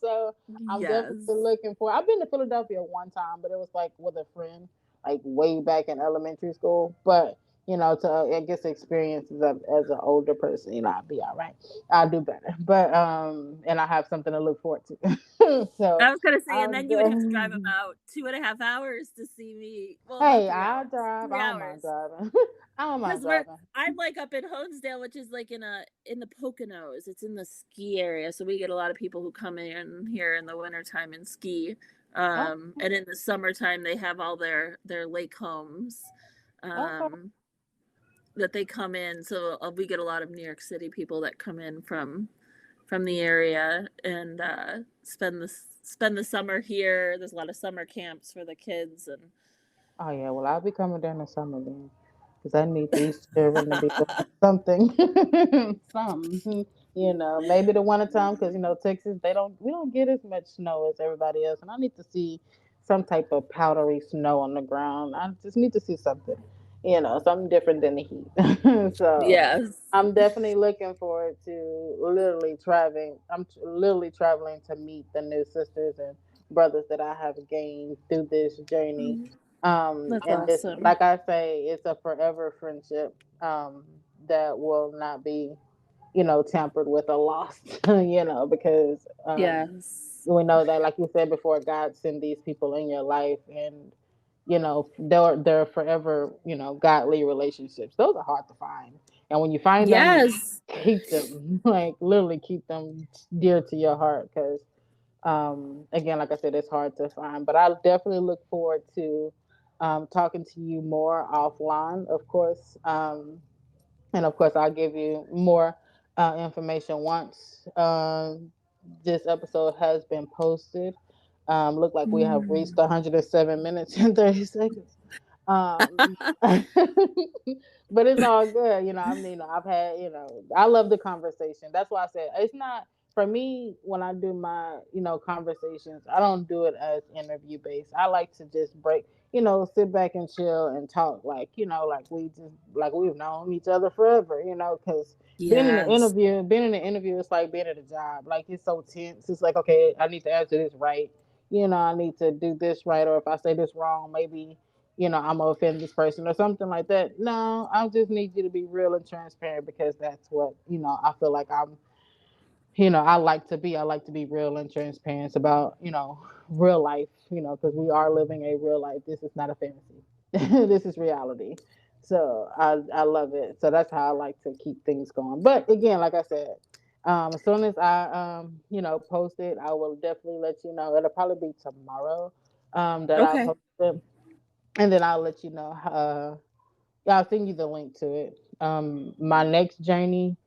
So I'm definitely Yes. looking for. I've been to Philadelphia one time, but it was like with a friend, like way back in elementary school. But to I guess experience as an older person, I'll be all right. I'll do better. But and I have something to look forward to. So I was gonna say, and I'm then you would have to drive about 2.5 hours to see me. Well, about hey, 3 I'll hours. drive. I Three don't mind hours. driving. I don't mind Because driving. I'm like up in Honesdale, which is like in the Poconos. It's in the ski area, so we get a lot of people who come in here in the wintertime and ski. Oh, And in the summertime, they have all their lake homes. okay. Um, that they come in. So we get a lot of New York City people that come in from the area and spend the summer here. There's a lot of summer camps for the kids and Oh yeah. Well, I'll be coming during the summer then, because I need these children to be doing something, something. Maybe the winter time, because Texas, we don't get as much snow as everybody else, and I need to see some type of powdery snow on the ground. I just need to see something, something different than the heat. So yes. I'm definitely looking forward to literally traveling. Literally traveling to meet the new sisters and brothers that I have gained through this journey. That's And this, awesome. like I say, it's a forever friendship that will not be, tampered with or lost, because Yes. we know that, like you said before, God send these people in your life, and they're forever, godly relationships. Those are hard to find, and when you find them, Yes. keep them, like literally keep them dear to your heart, because again, like I said, it's hard to find. But I definitely look forward to talking to you more offline, of course. And of course, I'll give you more information once this episode has been posted. Look like we have reached Mm. 107 minutes and 30 seconds. But it's all good. I've had, I love the conversation. That's why I said it's not for me when I do my, conversations, I don't do it as interview based. I like to just sit back and chill and talk like we've known each other forever, because Yes. being in an interview, it's like being at a job. Like, it's so tense. It's like, okay, I need to answer this right. I need to do this right, or if I say this wrong, maybe I'm gonna offend this person or something like that. No, I just need you to be real and transparent, because that's what I feel like I like to be. I like to be real and transparent about real life. Because we are living a real life. This is not a fantasy. This is reality. So I love it. So that's how I like to keep things going. But again, like I said, as soon as I post it, I will definitely let you know. It'll probably be tomorrow that I Okay. post it, and then I'll let you know. Yeah, I'll send you the link to it. my next journey,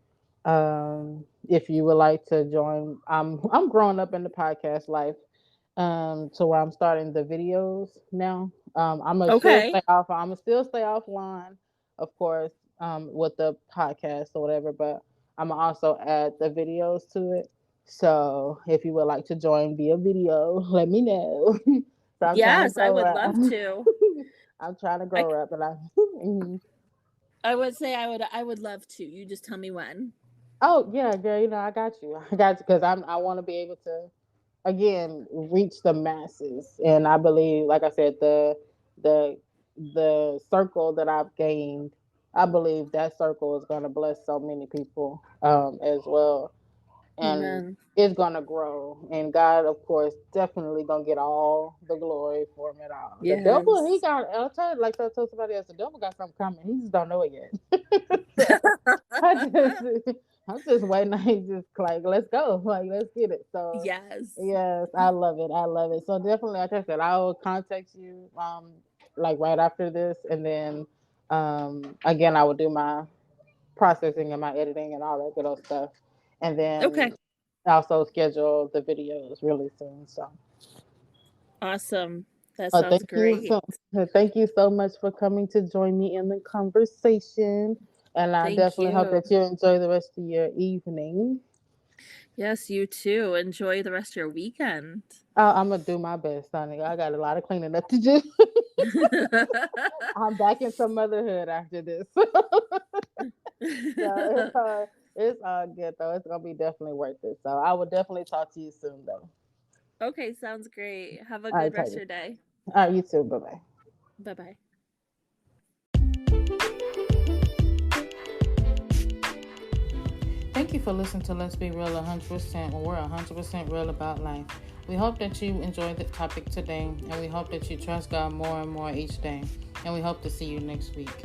if you would like to join, I'm growing up in the podcast life, to where I'm starting the videos now. I'm gonna still Okay. stay off. I'm gonna still stay offline, of course, with the podcast or whatever. But I'm gonna also add the videos to it. So if you would like to join via video, let me know. So I'm trying to Yes, I grow would up. love to. I'm trying to I grow up, and I. Mhm. I would say I would love to. You just tell me when. Oh yeah, girl. You know I got you. I got you because I want to be able to again reach the masses, and I believe, like I said, the the circle that I've gained, I believe that circle is going to bless so many people, as well, and Amen. it's going to grow, and God of course definitely going to get all the glory from it all. The devil, he Yes. got, I'll tell you, like I told somebody else, the devil got something coming, he just don't know it yet. So I just I'm just waiting. I just like, let's go, like let's get it. So Yes. yes, I love it. I love it. So definitely, like I said, I will contact you, like right after this, and then, again, I will do my processing and my editing and all that good old stuff, and Okay. then also schedule the videos really soon. So, Awesome. That sounds thank you great. so, thank you so much for coming to join me in the conversation, and I Thank definitely hope you. that you enjoy the rest of your evening. Yes, you too. Enjoy the rest of your weekend. I'm gonna do my best, honey. I got a lot of cleaning up to do. I'm back into motherhood after this. So it's all good though. It's gonna be definitely worth it. So I will definitely talk to you soon though. Okay, sounds great. Have a All right, good rest of Tiger. your day. All right, you too. Bye bye. Bye bye. Thank you for listening to Let's Be Real 100%, where we're 100% real about life. We hope that you enjoyed the topic today, and we hope that you trust God more and more each day. And we hope to see you next week.